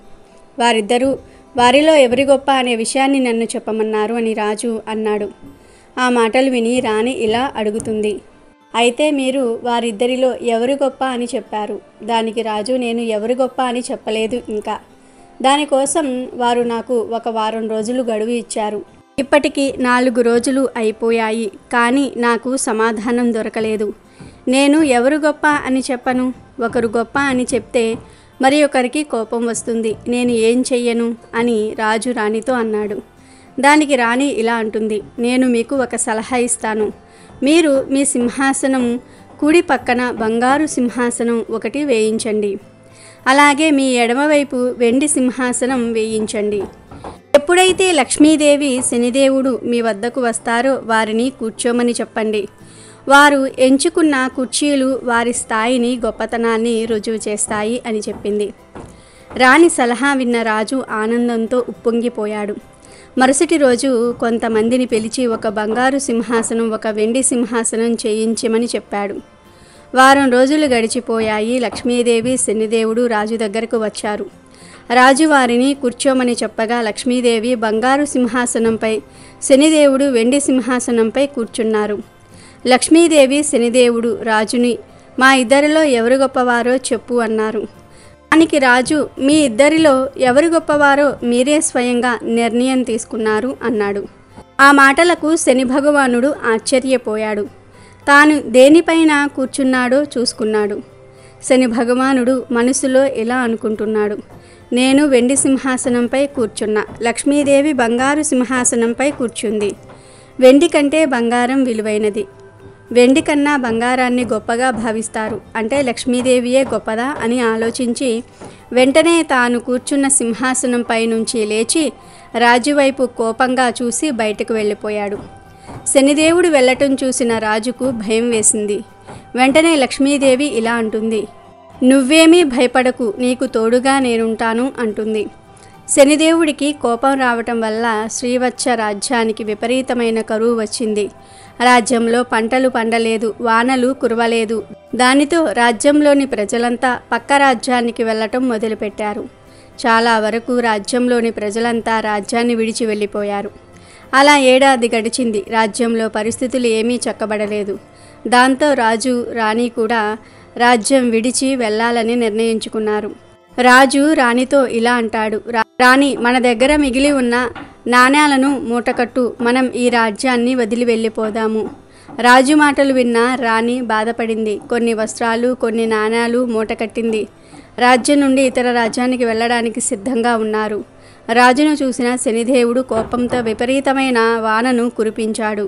వారిద్దరూ వారిలో ఎవరి గొప్ప అనే విషయాన్ని నన్ను చెప్పమన్నారు అని రాజు అన్నాడు. ఆ మాటలు విని రాణి ఇలా అడుగుతుంది, అయితే మీరు వారిద్దరిలో ఎవరు గొప్ప అని చెప్పారు. దానికి రాజు, నేను ఎవరు గొప్ప అని చెప్పలేదు. ఇంకా దానికోసం వారు నాకు ఒక వారం రోజులు గడువు ఇచ్చారు. ఇప్పటికి 4 రోజులు అయిపోయాయి, కానీ నాకు సమాధానం దొరకలేదు. నేను ఎవరు గొప్ప అని చెప్పను? ఒకరు గొప్ప అని చెప్తే మరి ఒకరికి కోపం వస్తుంది. నేను ఏం చెయ్యను అని రాజు రాణితో అన్నాడు. దానికి రాణి ఇలా అంటుంది, నేను మీకు ఒక సలహా ఇస్తాను. మీరు మీ సింహాసనం కుడి పక్కన బంగారు సింహాసనం ఒకటి వేయించండి. అలాగే మీ ఎడమవైపు వెండి సింహాసనం వేయించండి. ఎప్పుడైతే లక్ష్మీదేవి శనిదేవుడు మీ వద్దకు వస్తారో వారిని కూర్చోమని చెప్పండి. వారు ఎంచుకున్న కుర్చీలు వారి స్థాయిని, గొప్పతనాన్ని రుజువు చేస్తాయి అని చెప్పింది. రాణి సలహా విన్న రాజు ఆనందంతో ఉప్పొంగిపోయాడు. మరుసటి రోజు కొంతమందిని పిలిచి ఒక బంగారు సింహాసనం, ఒక వెండి సింహాసనం చేయించమని చెప్పాడు. వారం రోజులు గడిచిపోయాయి. లక్ష్మీదేవి, శనిదేవుడు రాజు దగ్గరకు వచ్చారు. రాజు వారిని కూర్చోమని చెప్పగా లక్ష్మీదేవి బంగారు సింహాసనంపై, శనిదేవుడు వెండి సింహాసనంపై కూర్చున్నారు. లక్ష్మీదేవి, శనిదేవుడు రాజుని, మా ఇద్దరిలో ఎవరు గొప్పవారో చెప్పు అన్నారు. దానికి రాజు, మీ ఇద్దరిలో ఎవరు గొప్పవారో మీరే స్వయంగా నిర్ణయం తీసుకున్నారు అన్నాడు. ఆ మాటలకు శని భగవానుడు ఆశ్చర్యపోయాడు. తాను దేనిపైన కూర్చున్నాడో చూసుకున్నాడు. శని భగవానుడు మనసులో ఇలా అనుకుంటున్నాడు, నేను వెండి సింహాసనంపై కూర్చున్నా, లక్ష్మీదేవి బంగారు సింహాసనంపై కూర్చుంది. వెండి కంటే బంగారం విలువైనది. వెండి కన్నా బంగారాన్ని గొప్పగా భావిస్తారు, అంటే లక్ష్మీదేవియే గొప్పదా అని ఆలోచించి వెంటనే తాను కూర్చున్న సింహాసనంపై నుంచి లేచి రాజువైపు కోపంగా చూసి బయటకు వెళ్ళిపోయాడు. శనిదేవుడు వెళ్ళటం చూసిన రాజుకు భయం వేసింది. వెంటనే లక్ష్మీదేవి ఇలా అంటుంది, నువ్వేమీ భయపడకు, నీకు తోడుగా నేనుంటాను అంటుంది. శనిదేవుడికి కోపం రావటం వల్ల శ్రీవత్స రాజ్యానికి విపరీతమైన కరువు వచ్చింది. రాజ్యంలో పంటలు పండలేదు, వానలు కురవలేదు. దానితో రాజ్యంలోని ప్రజలంతా పక్క రాజ్యానికి వెళ్ళటం మొదలుపెట్టారు. చాలా వరకు రాజ్యంలోని ప్రజలంతా రాజ్యాన్ని విడిచి వెళ్ళిపోయారు. అలా ఏడాది గడిచింది. రాజ్యంలో పరిస్థితులు ఏమీ చక్కబడలేదు. దాంతో రాజు, రాణి కూడా రాజ్యం విడిచి వెళ్ళాలని నిర్ణయించుకున్నారు. రాజు రాణితో ఇలా అంటాడు, రాణి, మన దగ్గర మిగిలి ఉన్న నాణ్యాలను మూటకట్టు, మనం ఈ రాజ్యాన్ని వదిలి వెళ్ళిపోదాము. రాజు మాటలు విన్న రాణి బాధపడింది. కొన్ని వస్త్రాలు, కొన్ని నాణ్యాలు మూటకట్టింది. రాజ్యం నుండి ఇతర రాజ్యానికి వెళ్ళడానికి సిద్ధంగా ఉన్నారు. రాజును చూసిన శనిదేవుడు కోపంతో విపరీతమైన వానను కురిపించాడు.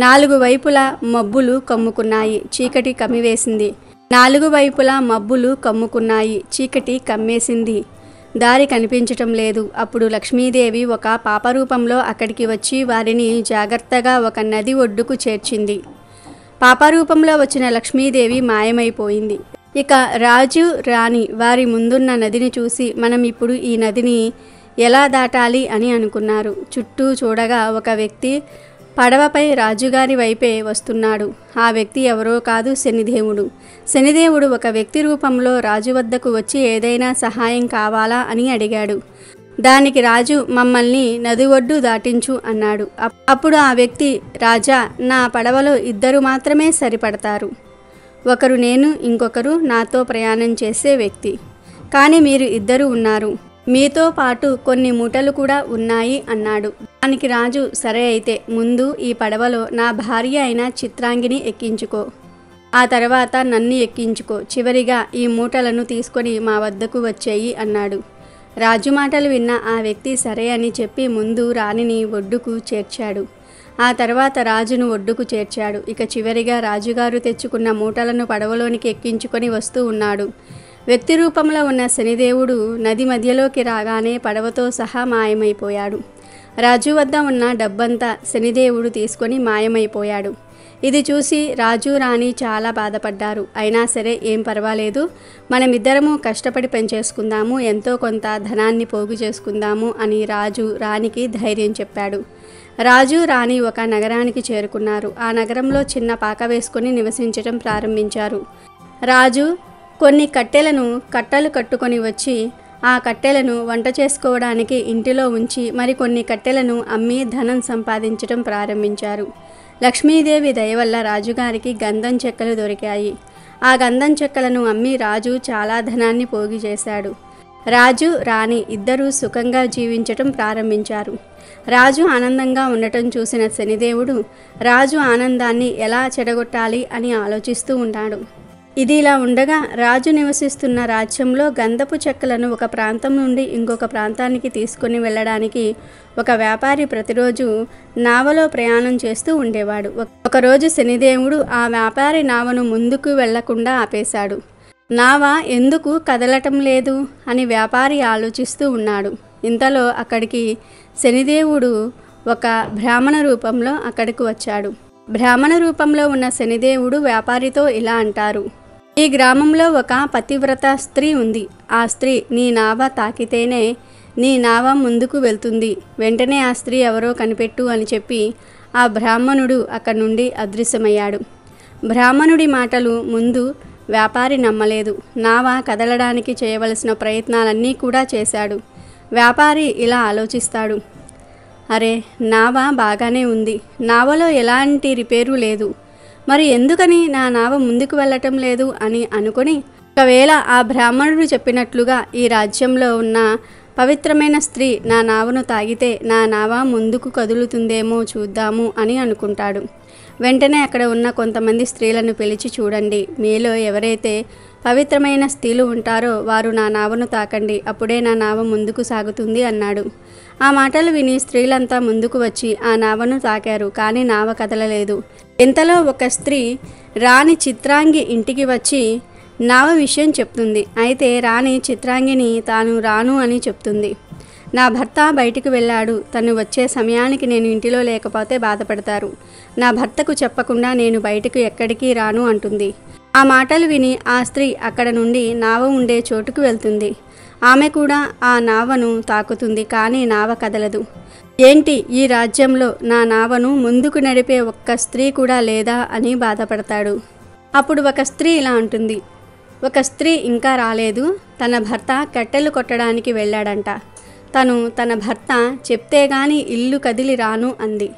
4 వైపులా మబ్బులు కమ్ముకున్నాయి. చీకటి కమ్మివేసింది. 4 వైపులా మబ్బులు కమ్ముకున్నాయి. చీకటి కమ్మేసింది. దారి కనిపించటం లేదు. అప్పుడు లక్ష్మీదేవి ఒక పాపరూపంలో అక్కడికి వచ్చి వారిని జాగ్రత్తగా ఒక నది ఒడ్డుకు చేర్చింది. పాపరూపంలో వచ్చిన లక్ష్మీదేవి మాయమైపోయింది. ఇక రాజు, రాణి వారి ముందున్న నదిని చూసి మనం ఇప్పుడు ఈ నదిని ఎలా దాటాలి అని అనుకున్నారు. చుట్టూ చూడగా ఒక వ్యక్తి పడవపై రాజుగారి వైపే వస్తున్నాడు. ఆ వ్యక్తి ఎవరో కాదు, శనిదేవుడు. శనిదేవుడు ఒక వ్యక్తి రూపంలో రాజు వద్దకు వచ్చి ఏదైనా సహాయం కావాలా అని అడిగాడు. దానికి రాజు, మమ్మల్ని నది ఒడ్డు దాటించు అన్నాడు. అప్పుడు ఆ వ్యక్తి, రాజా, నా పడవలో 2 మాత్రమే సరిపడతారు. ఒకరు నేను, ఇంకొకరు నాతో ప్రయాణం చేసే వ్యక్తి. కానీ మీరు 2 ఉన్నారు. మీతో పాటు కొన్ని మూటలు కూడా ఉన్నాయి అన్నాడు. దానికి రాజు, సరే అయితే ముందు ఈ పడవలో నా భార్య అయిన చిత్రాంగిని ఎక్కించుకో, ఆ తర్వాత నన్ను ఎక్కించుకో, చివరిగా ఈ మూటలను తీసుకొని మా వద్దకు వచ్చేయి అన్నాడు. రాజు మాటలు విన్న ఆ వ్యక్తి సరే అని చెప్పి ముందు రాణిని ఒడ్డుకు చేర్చాడు. ఆ తర్వాత రాజును ఒడ్డుకు చేర్చాడు. ఇక చివరిగా రాజుగారు తెచ్చుకున్న మూటలను పడవలోనికి ఎక్కించుకొని వస్తూ ఉన్నాడు. వ్యక్తి రూపంలో ఉన్న శనిదేవుడు నది మధ్యలోకి రాగానే పడవతో సహా మాయమైపోయాడు. రాజు వద్ద ఉన్న డబ్బంతా శనిదేవుడు తీసుకొని మాయమైపోయాడు. ఇది చూసి రాజు, రాణి చాలా బాధపడ్డారు. అయినా సరే ఏం పర్వాలేదు, మనమిద్దరము కష్టపడి పనిచేసుకుందాము, ఎంతో కొంత ధనాన్ని పోగు చేసుకుందాము అని రాజు రాణికి ధైర్యం చెప్పాడు. రాజు, రాణి ఒక నగరానికి చేరుకున్నారు. ఆ నగరంలో చిన్న పాక వేసుకొని నివసించడం ప్రారంభించారు. రాజు కొన్ని కట్టలు కట్టుకొని వచ్చి ఆ కట్టెలను వంట చేసుకోవడానికి ఇంటిలో ఉంచి మరికొన్ని కట్టెలను అమ్మి ధనం సంపాదించడం ప్రారంభించారు. లక్ష్మీదేవి దయవల్ల రాజుగారికి గంధం చెక్కలు దొరికాయి. ఆ గంధం చెక్కలను అమ్మి రాజు చాలా ధనాన్ని పోగు చేశాడు. రాజు, రాణి 2 సుఖంగా జీవించటం ప్రారంభించారు. రాజు ఆనందంగా ఉండటం చూసిన శనిదేవుడు రాజు ఆనందాన్ని ఎలా చెడగొట్టాలి అని ఆలోచిస్తూ ఉన్నాడు. ఇది ఇలా ఉండగా రాజు నివసిస్తున్న రాజ్యంలో గంధపు చెక్కలను ఒక ప్రాంతం నుండి ఇంకొక ప్రాంతానికి తీసుకుని వెళ్ళడానికి ఒక వ్యాపారి ప్రతిరోజు నావలో ప్రయాణం చేస్తూ ఉండేవాడు. ఒకరోజు శనిదేవుడు ఆ వ్యాపారి నావను ముందుకు వెళ్లకుండా ఆపేశాడు. నావ ఎందుకు కదలటం లేదు అని వ్యాపారి ఆలోచిస్తూ ఉన్నాడు. ఇంతలో అక్కడికి శనిదేవుడు ఒక బ్రాహ్మణ రూపంలో అక్కడికి వచ్చాడు. బ్రాహ్మణ రూపంలో ఉన్న శనిదేవుడు వ్యాపారితో ఇలా అంటారు: ఈ గ్రామంలో ఒక పతివ్రత స్త్రీ ఉంది. ఆ స్త్రీ నీ నావ తాకితేనే నీ నావ ముందుకు వెళ్తుంది. వెంటనే ఆ స్త్రీ ఎవరో కనిపెట్టు అని చెప్పి ఆ బ్రాహ్మణుడు అక్కడి నుండి అదృశ్యమయ్యాడు. బ్రాహ్మణుడి మాటలు ముందు వ్యాపారి నమ్మలేదు. నావ కదలడానికి చేయవలసిన ప్రయత్నాలన్నీ కూడా చేశాడు. వ్యాపారి ఇలా ఆలోచిస్తాడు: అరే, నావ బాగానే ఉంది, నావలో ఎలాంటి రిపేరు లేదు, మరి ఎందుకని నా నావ ముందుకు వెళ్ళటం లేదు అని అనుకొని, ఒకవేళ ఆ బ్రాహ్మణుడు చెప్పినట్లుగా ఈ రాజ్యంలో ఉన్న పవిత్రమైన స్త్రీ నా నావను తాగితే నా నావ ముందుకు కదులుతుందేమో చూద్దాము అని అనుకుంటాడు. వెంటనే అక్కడ ఉన్న కొంతమంది స్త్రీలను పిలిచి, చూడండి, మీలో ఎవరైతే పవిత్రమైన స్త్రీలు ఉంటారో వారు నా నావను తాకండి, అప్పుడే నా నావ ముందుకు సాగుతుంది అన్నాడు. ఆ మాటలు విని స్త్రీలంతా ముందుకు వచ్చి ఆ నావను తాకారు. కానీ నావ కదలలేదు. ఇంతలో ఒక స్త్రీ రాణి చిత్రాంగి ఇంటికి వచ్చి నావ విషయం చెప్తుంది. అయితే రాణి చిత్రాంగిని తాను రాను అని చెప్తుంది. నా భర్త బయటికి వెళ్ళాడు, తను వచ్చే సమయానికి నేను ఇంటిలో లేకపోతే బాధపడతారు. నా భర్తకు చెప్పకుండా నేను బయటకు ఎక్కడికి రాను అంటుంది. ఆ మాటలు విని ఆ స్త్రీ అక్కడ నుండి నావ ఉండే చోటుకు వెళ్తుంది. ఆమె కూడా ఆ నావను తాకుతుంది. కానీ నావ కదలదు. ఏంటి, ఈ రాజ్యంలో నా నావను ముందుకు నడిపే ఒక్క స్త్రీ కూడా లేదా అని బాధపడతాడు. అప్పుడు ఒక స్త్రీ ఇలా అంటుంది: ఒక స్త్రీ ఇంకా రాలేదు, తన భర్త కట్టెలు కొట్టడానికి వెళ్ళాడంట. తను తన భర్త చెప్తే గాని ఇల్లు కదిలి రాను అంది.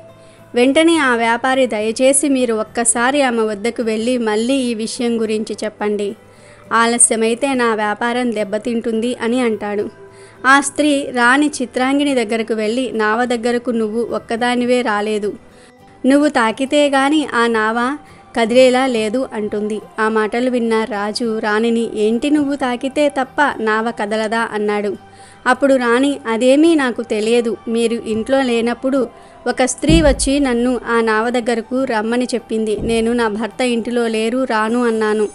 వెంటనే ఆ వ్యాపారి, దయచేసి మీరు ఒక్కసారి ఆమె వద్దకు వెళ్ళి మళ్ళీ ఈ విషయం గురించి చెప్పండి, ఆలస్యమైతే నా వ్యాపారం దెబ్బతింటుంది అని అంటాడు. ఆ స్త్రీ రాణి చిత్రాంగిని దగ్గరకు వెళ్ళి, నావ దగ్గరకు నువ్వు ఒక్కదానివే రాలేదు, నువ్వు తాకితే గాని ఆ నావ కదిలేలా లేదు అంటుంది. ఆ మాటలు విన్న రాజు రాణిని, ఏంటి, నువ్వు తాకితే తప్ప నావ కదలదా అన్నాడు. అప్పుడు రాణి, అదేమీ నాకు తెలియదు, మీరు ఇంట్లో లేనప్పుడు ఒక స్త్రీ వచ్చి నన్ను ఆ నావ దగ్గరకు రమ్మని చెప్పింది. నేను నా భర్త ఇంటిలో లేరు, రాను అన్నాను,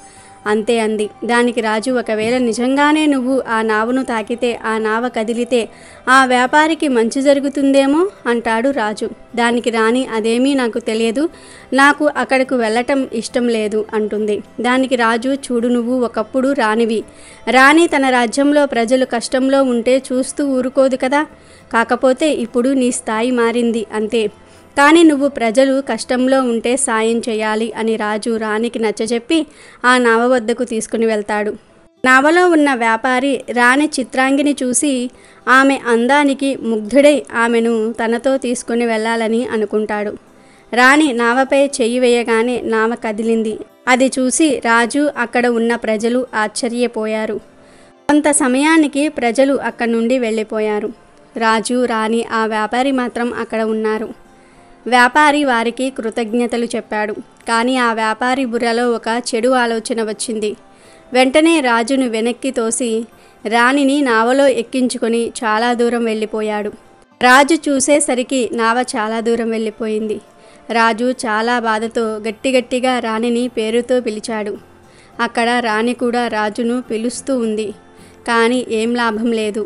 అంతే అంది. దానికి రాజు, ఒకవేళ నిజంగానే నువ్వు ఆ నావను తాకితే, ఆ నావ కదిలితే ఆ వ్యాపారికి మంచి జరుగుతుందేమో అంటాడు రాజు. దానికి రాణి, అదేమీ నాకు తెలియదు, నాకు అక్కడకు వెళ్ళటం ఇష్టం లేదు అంటుంది. దానికి రాజు, చూడు, నువ్వు ఒకప్పుడు రాణివి. రాణి తన రాజ్యంలో ప్రజలు కష్టంలో ఉంటే చూస్తూ ఊరుకోదు కదా, కాకపోతే ఇప్పుడు నీ స్థాయి మారింది అంతే. కానీ నువ్వు ప్రజలు కష్టంలో ఉంటే సాయం చేయాలి అని రాజు రాణికి నచ్చజెప్పి ఆ నావ వద్దకు తీసుకుని వెళ్తాడు. నావలో ఉన్న వ్యాపారి రాణి చిత్రాంగిని చూసి ఆమె అందానికి ముగ్ధుడై ఆమెను తనతో తీసుకుని వెళ్ళాలని అనుకుంటాడు. రాణి నావపై చెయ్యి వేయగానే నావ కదిలింది. అది చూసి రాజు, అక్కడ ఉన్న ప్రజలు ఆశ్చర్యపోయారు. కొంత సమయానికి ప్రజలు అక్కడి నుండి వెళ్ళిపోయారు. రాజు, రాణి, ఆ వ్యాపారి మాత్రం అక్కడ ఉన్నారు. వ్యాపారి వారికి కృతజ్ఞతలు చెప్పాడు. కానీ ఆ వ్యాపారి బుర్రలో ఒక చెడు ఆలోచన వచ్చింది. వెంటనే రాజును వెనక్కి తోసి రాణిని నావలో ఎక్కించుకొని చాలా దూరం వెళ్ళిపోయాడు. రాజు చూసేసరికి నావ చాలా దూరం వెళ్ళిపోయింది. రాజు చాలా బాధతో గట్టిగట్టిగా రాణిని పేరుతో పిలిచాడు. అక్కడ రాణి కూడా రాజును పిలుస్తూ ఉంది. కానీ ఏం లాభం లేదు.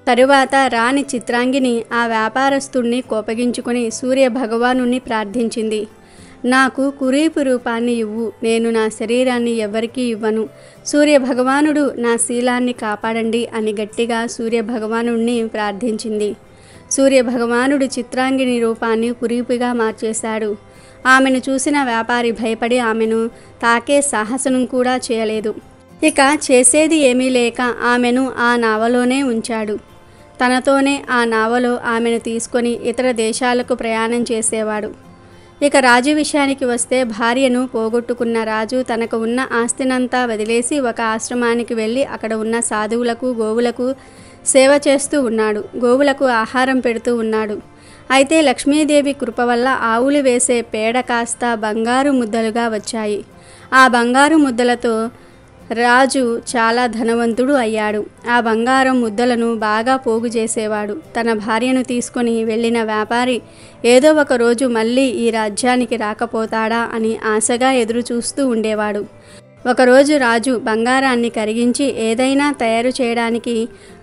తరువాత రాణి చిత్రాంగిని ఆ వ్యాపారస్తుణ్ణి కోపగించుకొని సూర్య భగవానుణ్ణి ప్రార్థించింది. నాకు కురీపు రూపాన్ని ఇవ్వు, నేను నా శరీరాన్ని ఎవరికీ ఇవ్వను, సూర్య భగవానుడు నా శీలాన్ని కాపాడండి అని గట్టిగా సూర్య భగవానుణ్ణి ప్రార్థించింది. సూర్య భగవానుడు చిత్రాంగిని రూపాన్ని కురీపుగా మార్చేశాడు. ఆమెను చూసిన వ్యాపారి భయపడి ఆమెను తాకే సాహసం కూడా చేయలేదు. ఇక చేసేది ఏమీ లేక ఆమెను ఆ నావలోనే ఉంచాడు. తనతోనే ఆ నావలో ఆమెను తీసుకొని ఇతర దేశాలకు ప్రయాణం చేసేవాడు. ఇక రాజు విషయానికి వస్తే, భార్యను పోగొట్టుకున్న రాజు తనకు ఉన్న ఆస్తినంతా వదిలేసి ఒక ఆశ్రమానికి వెళ్ళి అక్కడ ఉన్న సాధువులకు, గోవులకు సేవ చేస్తూ ఉన్నాడు. గోవులకు ఆహారం పెడుతూ ఉన్నాడు. అయితే లక్ష్మీదేవి కృప వల్ల ఆవులు వేసే పేడ కాస్త బంగారు ముద్దలుగా వచ్చాయి. ఆ బంగారు ముద్దలతో రాజు చాలా ధనవంతుడు అయ్యాడు. ఆ బంగారం ముద్దలను బాగా పోగు చేసేవాడు. తన భార్యను తీసుకొని వెళ్ళిన వ్యాపారి ఏదో ఒక రోజు మళ్ళీ ఈ రాజ్యానికి రాకపోతాడా అని ఆశగా ఎదురు చూస్తూ ఉండేవాడు. ఒకరోజు రాజు బంగారాన్ని కరిగించి ఏదైనా తయారు చేయడానికి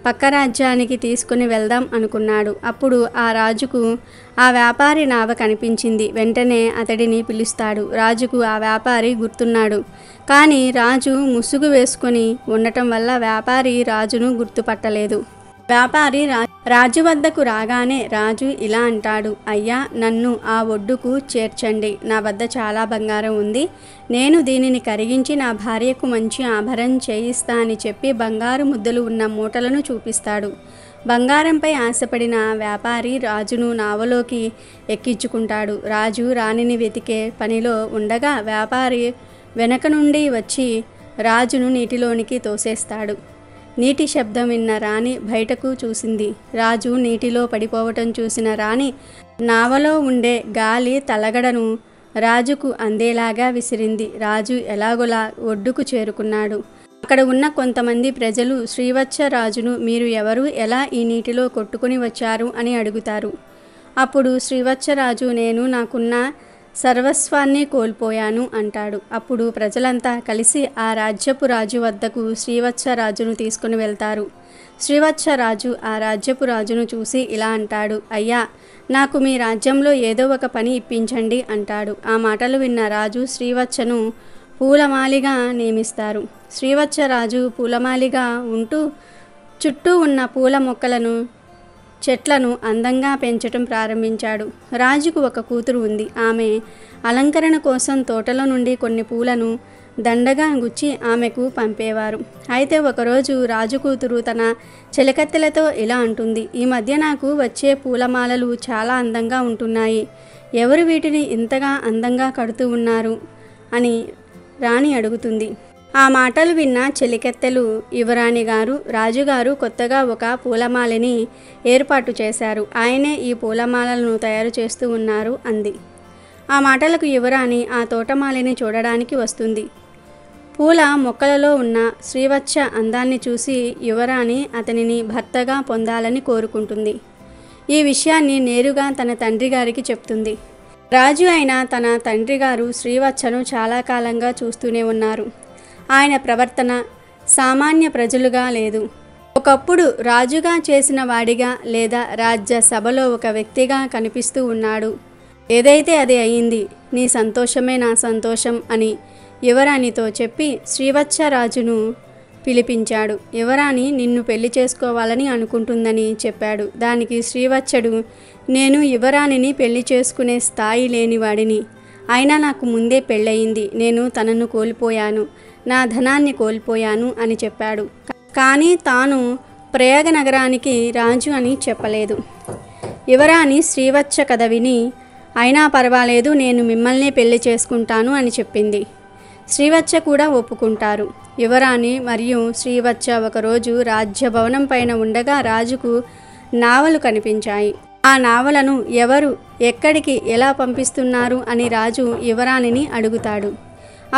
పక్క రాజ్యానికి తీసుకుని వెళ్దాం అనుకున్నాడు. అప్పుడు ఆ రాజుకు ఆ వ్యాపారి నావ కనిపించింది. వెంటనే అతడిని పిలుస్తాడు. రాజుకు ఆ వ్యాపారి గుర్తున్నాడు. కానీ రాజు ముసుగు వేసుకొని ఉండటం వల్ల వ్యాపారి రాజును గుర్తుపట్టలేదు. వ్యాపారి రాజు వద్దకు రాగానే రాజు ఇలా అంటాడు, అయ్యా, నన్ను ఆ ఒడ్డుకు చేర్చండి. నా వద్ద చాలా బంగారం ఉంది. నేను దీనిని కరిగించి నా భార్యకు మంచి ఆభరణం చేయిస్తా అని చెప్పి బంగారు ముద్దలు ఉన్న మూటలను చూపిస్తాడు. బంగారంపై ఆశపడిన వ్యాపారి రాజును నావలోకి ఎక్కించుకుంటాడు. రాజు రాణిని వెతికే పనిలో ఉండగా వ్యాపారి వెనక నుండి వచ్చి రాజును నీటిలోనికి తోసేస్తాడు. నీటి శబ్దం విన్న రాణి బయటకు చూసింది. రాజు నీటిలో పడిపోవటం చూసిన రాణి నావలో ఉండే గాలి తలగడను రాజుకు అందేలాగా విసిరింది. రాజు ఎలాగోలా ఒడ్డుకు చేరుకున్నాడు. అక్కడ ఉన్న కొంతమంది ప్రజలు శ్రీవత్సరాజును మీరు ఎవరు, ఎలా ఈ నీటిలో కొట్టుకుని వచ్చారు అని అడుగుతారు. అప్పుడు శ్రీవత్సరాజు నేను నాకున్న సర్వస్వాన్ని కోల్పోయాను అంటాడు. అప్పుడు ప్రజలంతా కలిసి ఆ రాజ్యపు రాజు వద్దకు శ్రీవత్సరాజును తీసుకుని వెళ్తారు. శ్రీవత్సరాజు ఆ రాజ్యపు రాజును చూసి ఇలా అంటాడు, అయ్యా, నాకు మీ రాజ్యంలో ఏదో ఒక పని ఇప్పించండి అంటాడు. ఆ మాటలు విన్న రాజు శ్రీవత్సను పూలమాలిగా నియమిస్తారు. శ్రీవత్సరాజు పూలమాలిగా ఉంటూ చుట్టూ ఉన్న పూల మొక్కలను చెట్లను అందంగా పెంచటం ప్రారంభించాడు. రాజుకు ఒక కూతురు ఉంది. ఆమె అలంకరణ కోసం తోటలో నుండి కొన్ని పూలను దండగా గుచ్చి ఆమెకు పంపేవారు. అయితే ఒకరోజు రాజు కూతురు తన చెలికత్తెలతో ఇలా అంటుంది, ఈ మధ్య నాకు వచ్చే పూలమాలలు చాలా అందంగా ఉంటున్నాయి. ఎవరు వీటిని ఇంతగా అందంగా కడుతూ ఉన్నారు అని రాణి అడుగుతుంది. ఆ మాటలు విన్న చెలికెత్తెలు, యువరాణి గారు, రాజుగారు కొత్తగా ఒక పూలమాలని ఏర్పాటు చేశారు. ఆయనే ఈ పూలమాలను తయారు చేస్తూ ఉన్నారు అంది. ఆ మాటలకు యువరాణి ఆ తోటమాలిని చూడడానికి వస్తుంది. పూల మొక్కలలో ఉన్న శ్రీవత్స అందాన్ని చూసి యువరాణి అతనిని భర్తగా పొందాలని కోరుకుంటుంది. ఈ విషయాన్ని నేరుగా తన తండ్రి గారికి చెప్తుంది. రాజు అయిన తన తండ్రి గారు శ్రీవత్సను చాలా కాలంగా చూస్తూనే ఉన్నారు. ఆయన ప్రవర్తన సామాన్య ప్రజలుగా లేదు. ఒకప్పుడు రాజుగా చేసిన వాడిగా లేదా రాజ్య సభలో ఒక వ్యక్తిగా కనిపిస్తూ ఉన్నాడు. ఏదైతే అది అయింది, నీ సంతోషమే నా సంతోషం అని యువరాణితో చెప్పి శ్రీవత్సరాజును పిలిపించాడు. యువరాణి నిన్ను పెళ్లి చేసుకోవాలని అనుకుంటుందని చెప్పాడు. దానికి శ్రీవత్సడు, నేను యువరాణిని పెళ్లి చేసుకునే స్థాయి లేనివాడిని. అయినా నాకు ముందే పెళ్ళయింది. నేను తనను కోల్పోయాను, నా ధనాన్ని కోల్పోయాను అని చెప్పాడు. కానీ తాను ప్రయాగ నగరానికి రాజు అని చెప్పలేదు. యువరాణి శ్రీవత్స కథ విని, అయినా పర్వాలేదు, నేను మిమ్మల్ని పెళ్లి చేసుకుంటాను అని చెప్పింది. శ్రీవత్స కూడా ఒప్పుకుంటారు. యువరాణి మరియు శ్రీవత్స ఒకరోజు రాజ్యభవనం పైన ఉండగా రాజుకు నావలు కనిపించాయి. ఆ నావలను ఎవరు ఎక్కడికి ఎలా పంపిస్తున్నారు అని రాజు యువరాణిని అడుగుతాడు.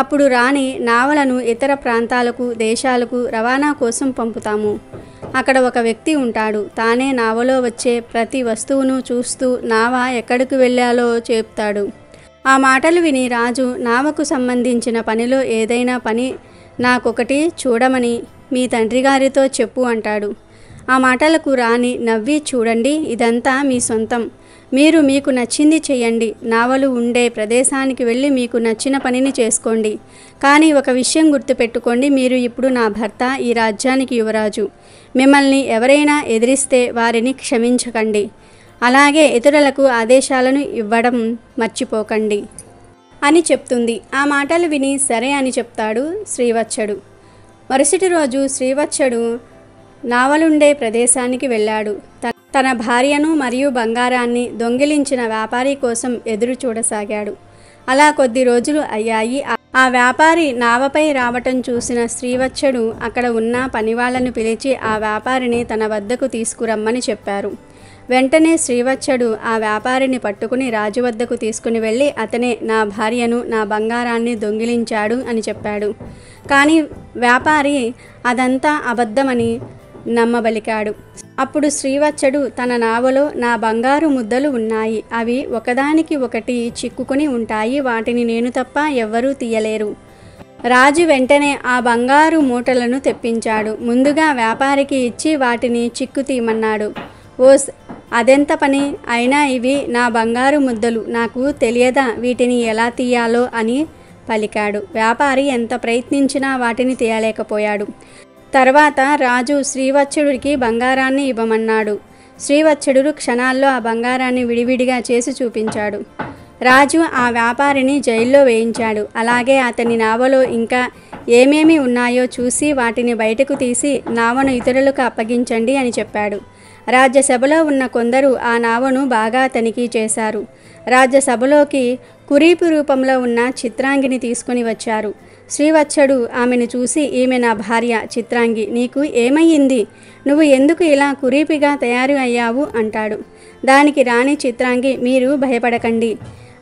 అప్పుడు రాణి, నావలను ఇతర ప్రాంతాలకు, దేశాలకు రవాణా కోసం పంపుతాము. అక్కడ ఒక వ్యక్తి ఉంటాడు. తానే నావలో వచ్చే ప్రతి వస్తువును చూస్తూ నావ ఎక్కడికి వెళ్ళాలో చెప్తాడు. ఆ మాటలు విని రాజు, నావకు సంబంధించిన పనిలో ఏదైనా పని నాకొకటి చూడమని మీ తండ్రి గారితో చెప్పు అంటాడు. ఆ మాటలకు రాణి నవ్వి, చూడండి, ఇదంతా మీ సొంతం. మీరు మీకు నచ్చింది చేయండి. నావలు ఉండే ప్రదేశానికి వెళ్ళి మీకు నచ్చిన పనిని చేసుకోండి. కానీ ఒక విషయం గుర్తుపెట్టుకోండి, మీరు ఇప్పుడు నా భర్త, ఈ రాజ్యానికి యువరాజు. మిమ్మల్ని ఎవరైనా ఎదిరిస్తే వారిని క్షమించకండి. అలాగే ఇతరులకు ఆదేశాలను ఇవ్వడం మర్చిపోకండి అని చెప్తుంది. ఆ మాటలు విని సరే అని చెప్తాడు శ్రీవత్సడు. మరుసటి రోజు శ్రీవత్సడు నావలుండే ప్రదేశానికి వెళ్ళాడు. తన భార్యను మరియు బంగారాన్ని దొంగిలించిన వ్యాపారి కోసం ఎదురు చూడసాగాడు. అలా కొద్ది రోజులు అయ్యాయి. ఆ వ్యాపారి నావపై రావటం చూసిన శ్రీవత్సడు అక్కడ ఉన్న పనివాళ్లను పిలిచి ఆ వ్యాపారిని తన వద్దకు తీసుకురమ్మని చెప్పారు. వెంటనే శ్రీవత్సడు ఆ వ్యాపారిని పట్టుకుని రాజు వద్దకు తీసుకుని వెళ్ళి అతనే నా భార్యను, నా బంగారాన్ని దొంగిలించాడు అని చెప్పాడు. కానీ వ్యాపారి అదంతా అబద్ధమని నమ్మబలికాడు. అప్పుడు శ్రీవత్సడు తన నావలో నా బంగారు ముద్దలు ఉన్నాయి, అవి ఒకదానికి ఒకటి చిక్కుకుని ఉంటాయి, వాటిని నేను తప్ప ఎవ్వరూ తీయలేరు. రాజు వెంటనే ఆ బంగారు మూటలను తెప్పించాడు. ముందుగా వ్యాపారికి ఇచ్చి వాటిని చిక్కు తీయమన్నాడు. ఓస్, అదెంత పని అయినా ఇవి నా బంగారు ముద్దలు, నాకు తెలియదా వీటిని ఎలా తీయాలో అని పలికాడు. వ్యాపారి ఎంత ప్రయత్నించినా వాటిని తీయలేకపోయాడు. తర్వాత రాజు శ్రీవత్సడుడికి బంగారాన్ని ఇవ్వమన్నాడు. శ్రీవత్సడు క్షణాల్లో ఆ బంగారాన్ని విడివిడిగా చేసి చూపించాడు. రాజు ఆ వ్యాపారిని జైల్లో వేయించాడు. అలాగే అతని నావలో ఇంకా ఏమేమి ఉన్నాయో చూసి వాటిని బయటకు తీసి నావను ఇతరులకు అప్పగించండి అని చెప్పాడు. రాజ్యసభలో ఉన్న కొందరు ఆ నావను బాగా తనిఖీ చేశారు. రాజ్యసభలోకి కురీపు రూపంలో ఉన్న చిత్రాంగిని తీసుకుని వచ్చారు. శ్రీవత్సడు ఆమెను చూసి, ఈమె నా భార్య చిత్రాంగి, నీకు ఏమయ్యింది? నువ్వు ఎందుకు ఇలా కురీపిగా తయారు అయ్యావు అంటాడు. దానికి రాణి చిత్రాంగి, మీరు భయపడకండి,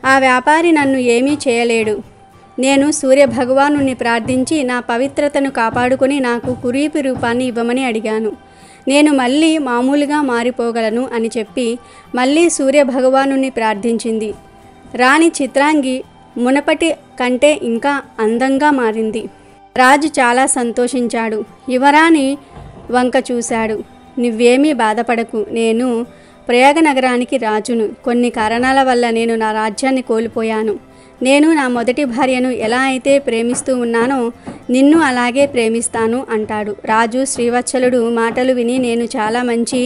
ఆ వ్యాపారి నన్ను ఏమీ చేయలేడు. నేను సూర్యభగవానుని ప్రార్థించి నా పవిత్రతను కాపాడుకొని నాకు కురీపి రూపాన్ని ఇవ్వమని అడిగాను. నేను మళ్ళీ మామూలుగా మారిపోగలను అని చెప్పి మళ్ళీ సూర్యభగవానుని ప్రార్థించింది. రాణి చిత్రాంగి మునపటి కంటే ఇంకా అందంగా మారింది. రాజు చాలా సంతోషించాడు. యువరాణి వంక చూశాడు. నువ్వేమీ బాధపడకు, నేను ప్రయాగ నగరానికి రాజును. కొన్ని కారణాల వల్ల నేను నా రాజ్యాన్ని కోల్పోయాను. నేను నా మొదటి భార్యను ఎలా అయితే ప్రేమిస్తూ ఉన్నానో నిన్ను అలాగే ప్రేమిస్తాను అంటాడు. రాజు శ్రీవత్సలుడు మాటలు విని, నేను చాలా మంచి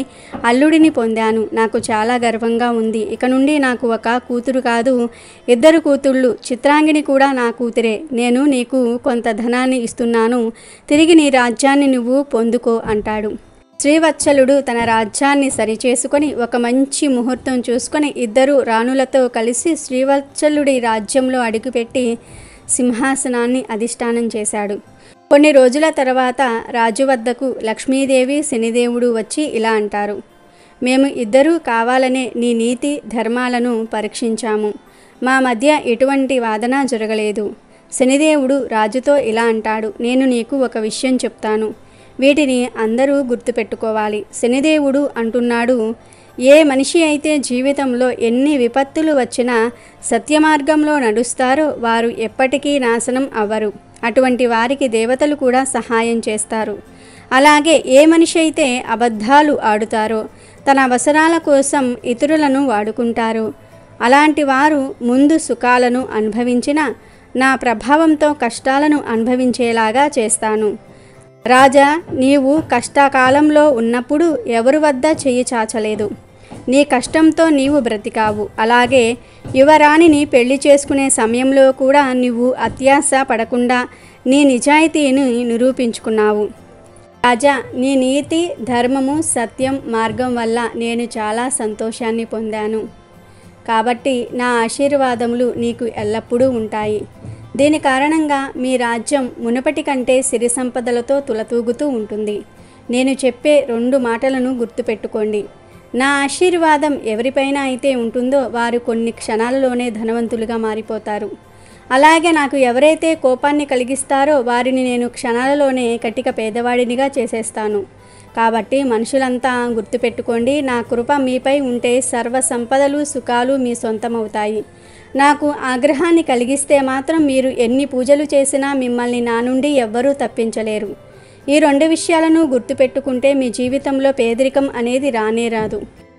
అల్లుడిని పొందాను, నాకు చాలా గర్వంగా ఉంది. ఇక నుండి నాకు ఒక కూతురు కాదు, 2 కూతుళ్ళు, చిత్రాంగిని కూడా నా కూతురే. నేను నీకు కొంత ధనాన్ని ఇస్తున్నాను, తిరిగి నీ రాజ్యాన్ని నువ్వు పొందుకో అంటాడు. శ్రీవత్సలుడు తన రాజ్యాన్ని సరిచేసుకొని ఒక మంచి ముహూర్తం చూసుకొని 2 రాణులతో కలిసి శ్రీవత్సలుడి రాజ్యంలో అడుగుపెట్టి సింహాసనాన్ని అధిష్టానం చేశాడు. కొన్ని రోజుల తర్వాత రాజు వద్దకు లక్ష్మీదేవి, శనిదేవుడు వచ్చి ఇలా అంటారు. మేము 2 కావాలనే నీ నీతి ధర్మాలను పరీక్షించాము. మా మధ్య ఎటువంటి వాదన జరగలేదు. శనిదేవుడు రాజుతో ఇలా అంటాడు. నేను నీకు ఒక విషయం చెప్తాను, వీటిని అందరూ గుర్తుపెట్టుకోవాలి. శనిదేవుడు అంటున్నాడు, ఏ మనిషి అయితే జీవితంలో ఎన్ని విపత్తులు వచ్చినా సత్యమార్గంలో నడుస్తారో వారు ఎప్పటికీ నాశనం అవ్వరు. అటువంటి వారికి దేవతలు కూడా సహాయం చేస్తారు. అలాగే ఏ మనిషి అయితే అబద్ధాలు ఆడుతారో, తన అవసరాల కోసం ఇతరులను వాడుకుంటారో, అలాంటి వారు ముందు సుఖాలను అనుభవించిన నా ప్రభావంతో కష్టాలను అనుభవించేలాగా చేస్తాను. రాజా, నీవు కష్టకాలంలో ఉన్నప్పుడు ఎవరి వద్ద చెయ్యి చాచలేదు. నీ కష్టంతో నీవు బ్రతికావు. అలాగే యువరాణిని పెళ్లి చేసుకునే సమయంలో కూడా నువ్వు అత్యాశ పడకుండా నీ నిజాయితీని నిరూపించుకున్నావు. రాజా, నీ నీతి, ధర్మము, సత్యం మార్గం వల్ల నేను చాలా సంతోషాన్ని పొందాను. కాబట్టి నా ఆశీర్వాదములు నీకు ఎల్లప్పుడూ ఉంటాయి. దీని కారణంగా మీ రాజ్యం మునుపటి కంటే సిరి సంపదలతో తులతూగుతూ ఉంటుంది. నేను చెప్పే 2 మాటలను గుర్తుపెట్టుకోండి. నా ఆశీర్వాదం ఎవరిపైన అయితే ఉంటుందో వారు కొన్ని క్షణాలలోనే ధనవంతులుగా మారిపోతారు. అలాగే నాకు ఎవరైతే కోపాన్ని కలిగిస్తారో వారిని నేను క్షణాలలోనే కటిక పేదవాడినిగా చేసేస్తాను. కాబట్టి మనుషులంతా గుర్తుపెట్టుకోండి, నా కృప మీపై ఉంటే సర్వ సంపదలు, సుఖాలు మీ సొంతమవుతాయి. నాకు ఆగ్రహాన్ని కలిగిస్తే మాత్రం మీరు ఎన్ని పూజలు చేసినా మిమ్మల్ని నా నుండి ఎవ్వరూ తప్పించలేరు. ఈ 2 విషయాలను గుర్తుపెట్టుకుంటే మీ జీవితంలో పేదరికం అనేది రానే రాదు.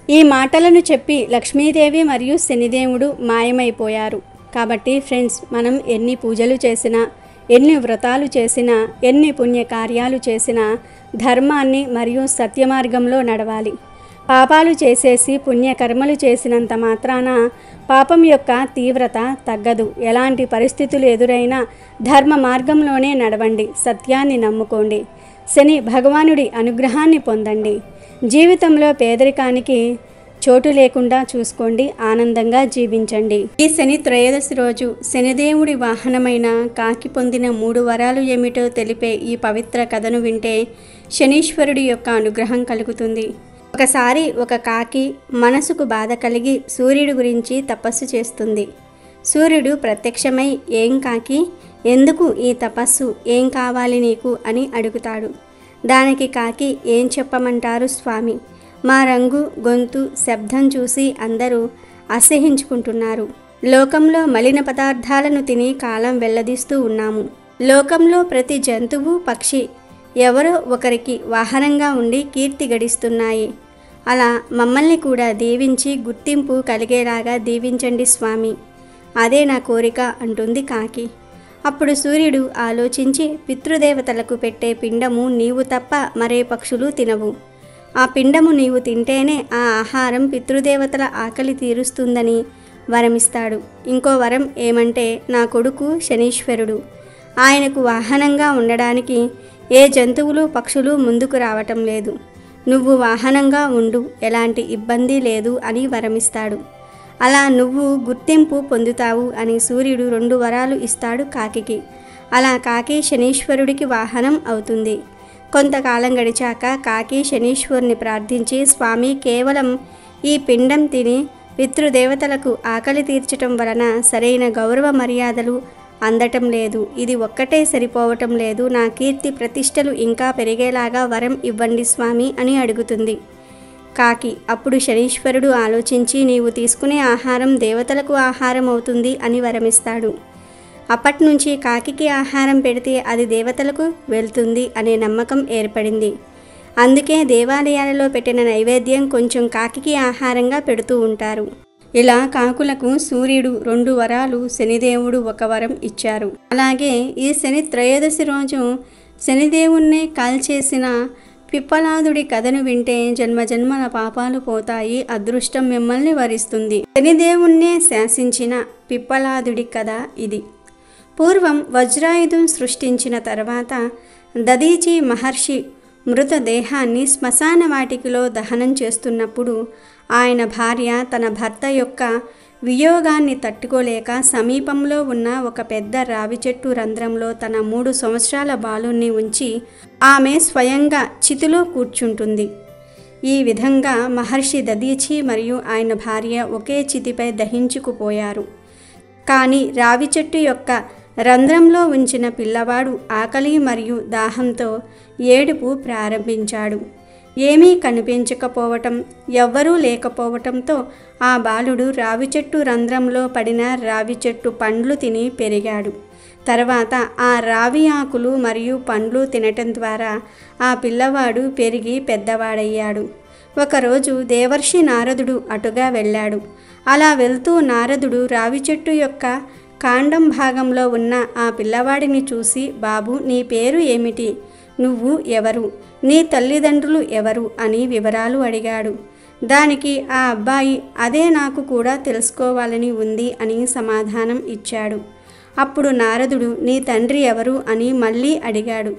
ఈ మాటలను చెప్పి లక్ష్మీదేవి మరియు శనిదేవుడు మాయమైపోయారు. కాబట్టి ఫ్రెండ్స్, మనం ఎన్ని పూజలు చేసినా, ఎన్ని వ్రతాలు చేసినా, ఎన్ని పుణ్యకార్యాలు చేసినా ధర్మాన్ని మరియు సత్యమార్గంలో నడవాలి. పాపాలు చేసేసి పుణ్యకర్మలు చేసినంత మాత్రాన పాపం యొక్క తీవ్రత తగ్గదు. ఎలాంటి పరిస్థితులు ఎదురైనా ధర్మ మార్గంలోనే నడవండి, సత్యాన్ని నమ్ముకోండి, శని భగవానుడి అనుగ్రహాన్ని పొందండి. జీవితంలో పేదరికానికి చోటు లేకుండా చూసుకోండి, ఆనందంగా జీవించండి. ఈ శని త్రయోదశి రోజు శనిదేవుడి వాహనమైన కాకి పొందిన 3 వరాలు ఏమిటో తెలిపే ఈ పవిత్ర కథను వింటే శనీశ్వరుడి యొక్క అనుగ్రహం కలుగుతుంది. ఒకసారి ఒక కాకి మనసుకు బాధ కలిగి సూర్యుడి గురించి తపస్సు చేస్తుంది. సూర్యుడు ప్రత్యక్షమై, ఏం కాకి, ఎందుకు ఈ తపస్సు, ఏం కావాలి నీకు అని అడుగుతాడు. దానికి కాకి, ఏం చెప్పమంటారు స్వామి, మా రంగు, గొంతు, శబ్దం చూసి అందరూ అసహ్యించుకుంటున్నారు. లోకంలో మలిన పదార్థాలను తిని కాలం వెల్లదీస్తూ ఉన్నాము. లోకంలో ప్రతి జంతువు, పక్షి ఎవరో ఒకరికి వాహనంగా ఉండి కీర్తి గడిస్తున్నాయి. అలా మమ్మల్ని కూడా దీవించి గుర్తింపు కలిగేలాగా దీవించండి స్వామి, అదే నా కోరిక అంటుంది కాకి. అప్పుడు సూర్యుడు ఆలోచించి, పితృదేవతలకు పెట్టే పిండము నీవు తప్ప మరే పక్షులు తినవు. ఆ పిండము నీవు తింటేనే ఆ ఆహారం పితృదేవతల ఆకలి తీరుస్తుందని వరమిస్తాడు. ఇంకో వరం ఏమంటే, నా కొడుకు శనీశ్వరుడు, ఆయనకు వాహనంగా ఉండడానికి ఏ జంతువులు, పక్షులు ముందుకు రావటం లేదు. నువ్వు వాహనంగా ఉండు, ఎలాంటి ఇబ్బంది లేదు అని వరమిస్తాడు. అలా నువ్వు గుర్తింపు పొందుతావు అని సూర్యుడు 2 వరాలు ఇస్తాడు కాకికి. అలా కాకి శనీశ్వరుడికి వాహనం అవుతుంది. కొంతకాలం గడిచాక కాకి శనీశ్వరుని ప్రార్థించి, స్వామి, కేవలం ఈ పిండం తిని పితృదేవతలకు ఆకలి తీర్చటం వలన సరైన గౌరవ మర్యాదలు అందటం లేదు. ఇది ఒక్కటే సరిపోవటం లేదు. నా కీర్తి ప్రతిష్టలు ఇంకా పెరిగేలాగా వరం ఇవ్వండి స్వామి అని అడుగుతుంది కాకి. అప్పుడు శనీశ్వరుడు ఆలోచించి, నీవు తీసుకునే ఆహారం దేవతలకు ఆహారం అవుతుంది అని వరమిస్తాడు. అప్పట్నుంచి కాకికి ఆహారం పెడితే అది దేవతలకు వెళ్తుంది అనే నమ్మకం ఏర్పడింది. అందుకే దేవాలయాలలో పెట్టిన నైవేద్యం కొంచెం కాకికి ఆహారంగా పెడుతూ ఉంటారు. ఇలా కాకులకు సూర్యుడు 2 వరాలు, శనిదేవుడు 1 వరం ఇచ్చారు. అలాగే ఈ శని త్రయోదశి రోజు శనిదేవుణ్ణే కాల్చేసిన పిప్పలాదుడి కథను వింటే జన్మజన్మల పాపాలు పోతాయి, అదృష్టం మిమ్మల్ని వరిస్తుంది. శనిదేవుణ్ణే శాసించిన పిప్పలాదుడి కథ ఇది. పూర్వం వజ్రాయుధం సృష్టించిన తర్వాత దదీచి మహర్షి మృతదేహాన్ని శ్మశాన వాటికలో దహనం చేస్తున్నప్పుడు ఆయన భార్య తన భర్త యొక్క వియోగాన్ని తట్టుకోలేక సమీపంలో ఉన్న ఒక పెద్ద రావి చెట్టు రంధ్రంలో తన 3 సంవత్సరాల బాలుణ్ణి ఉంచి ఆమె స్వయంగా చితిలో కూర్చుంటుంది. ఈ విధంగా మహర్షి దదీచి మరియు ఆయన భార్య ఒకే చితిపై దహించుకుపోయారు. కానీ రావి చెట్టు యొక్క రంధ్రంలో ఉంచిన పిల్లవాడు ఆకలి మరియు దాహంతో ఏడుపు ప్రారంభించాడు. ఏమీ కనిపించకపోవటం, ఎవ్వరూ లేకపోవటంతో ఆ బాలుడు రావి చెట్టు రంధ్రంలో పడిన రావి చెట్టు పండ్లు తిని పెరిగాడు. తర్వాత ఆ రావి ఆకులు మరియు పండ్లు తినటం ద్వారా ఆ పిల్లవాడు పెరిగి పెద్దవాడయ్యాడు. ఒకరోజు దేవర్షి నారదుడు అటుగా వెళ్ళాడు. అలా వెళ్తూ నారదుడు రావి చెట్టు యొక్క కాండం భాగంలో ఉన్న ఆ పిల్లవాడిని చూసి, బాబు, నీ పేరు ఏమిటి, నువ్వు ఎవరు, నీ తల్లిదండ్రులు ఎవరు అని వివరాలు అడిగాడు. దానికి ఆ అబ్బాయి, అదే నాకు కూడా తెలుసుకోవాలని ఉంది అని సమాధానం ఇచ్చాడు. అప్పుడు నారదుడు, నీ తండ్రి ఎవరు అని మళ్ళీ అడిగాడు.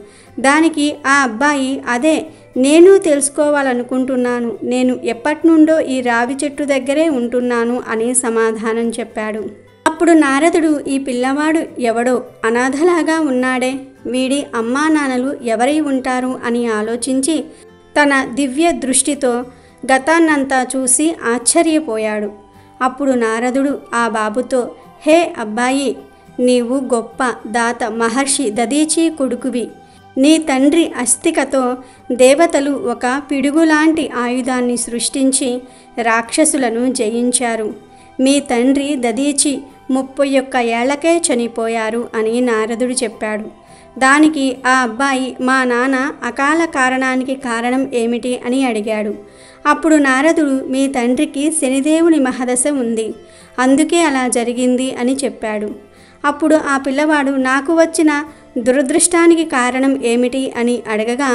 దానికి ఆ అబ్బాయి, అదే నేను తెలుసుకోవాలనుకుంటున్నాను, నేను ఎప్పటినుండో ఈ రావి చెట్టు దగ్గరే ఉంటున్నాను అని సమాధానం చెప్పాడు. అప్పుడు నారదుడు, ఈ పిల్లవాడు ఎవడో అనాథలాగా ఉన్నాడే, వీడి అమ్మా నాన్నలు ఎవరై ఉంటారు అని ఆలోచించి తన దివ్య దృష్టితో గతాన్నంతా చూసి ఆశ్చర్యపోయాడు. అప్పుడు నారదుడు ఆ బాబుతో, హే అబ్బాయి, నీవు గొప్ప దాత మహర్షి దదీచి కొడుకువి. నీ తండ్రి అస్థికతో దేవతలు ఒక పిడుగులాంటి ఆయుధాన్ని సృష్టించి రాక్షసులను జయించారు. మీ తండ్రి దదీచి 31 ఏళ్లకే చనిపోయారు అని నారదుడు చెప్పాడు. దానికి ఆ అబ్బాయి, మా నాన్న అకాల కారణానికి కారణం ఏమిటి అని అడిగాడు. అప్పుడు నారదుడు, మీ తండ్రికి శనిదేవుని మహదశ ఉంది, అందుకే అలా జరిగింది అని చెప్పాడు. అప్పుడు ఆ పిల్లవాడు, నాకు వచ్చిన దురదృష్టానికి కారణం ఏమిటి అని అడగగా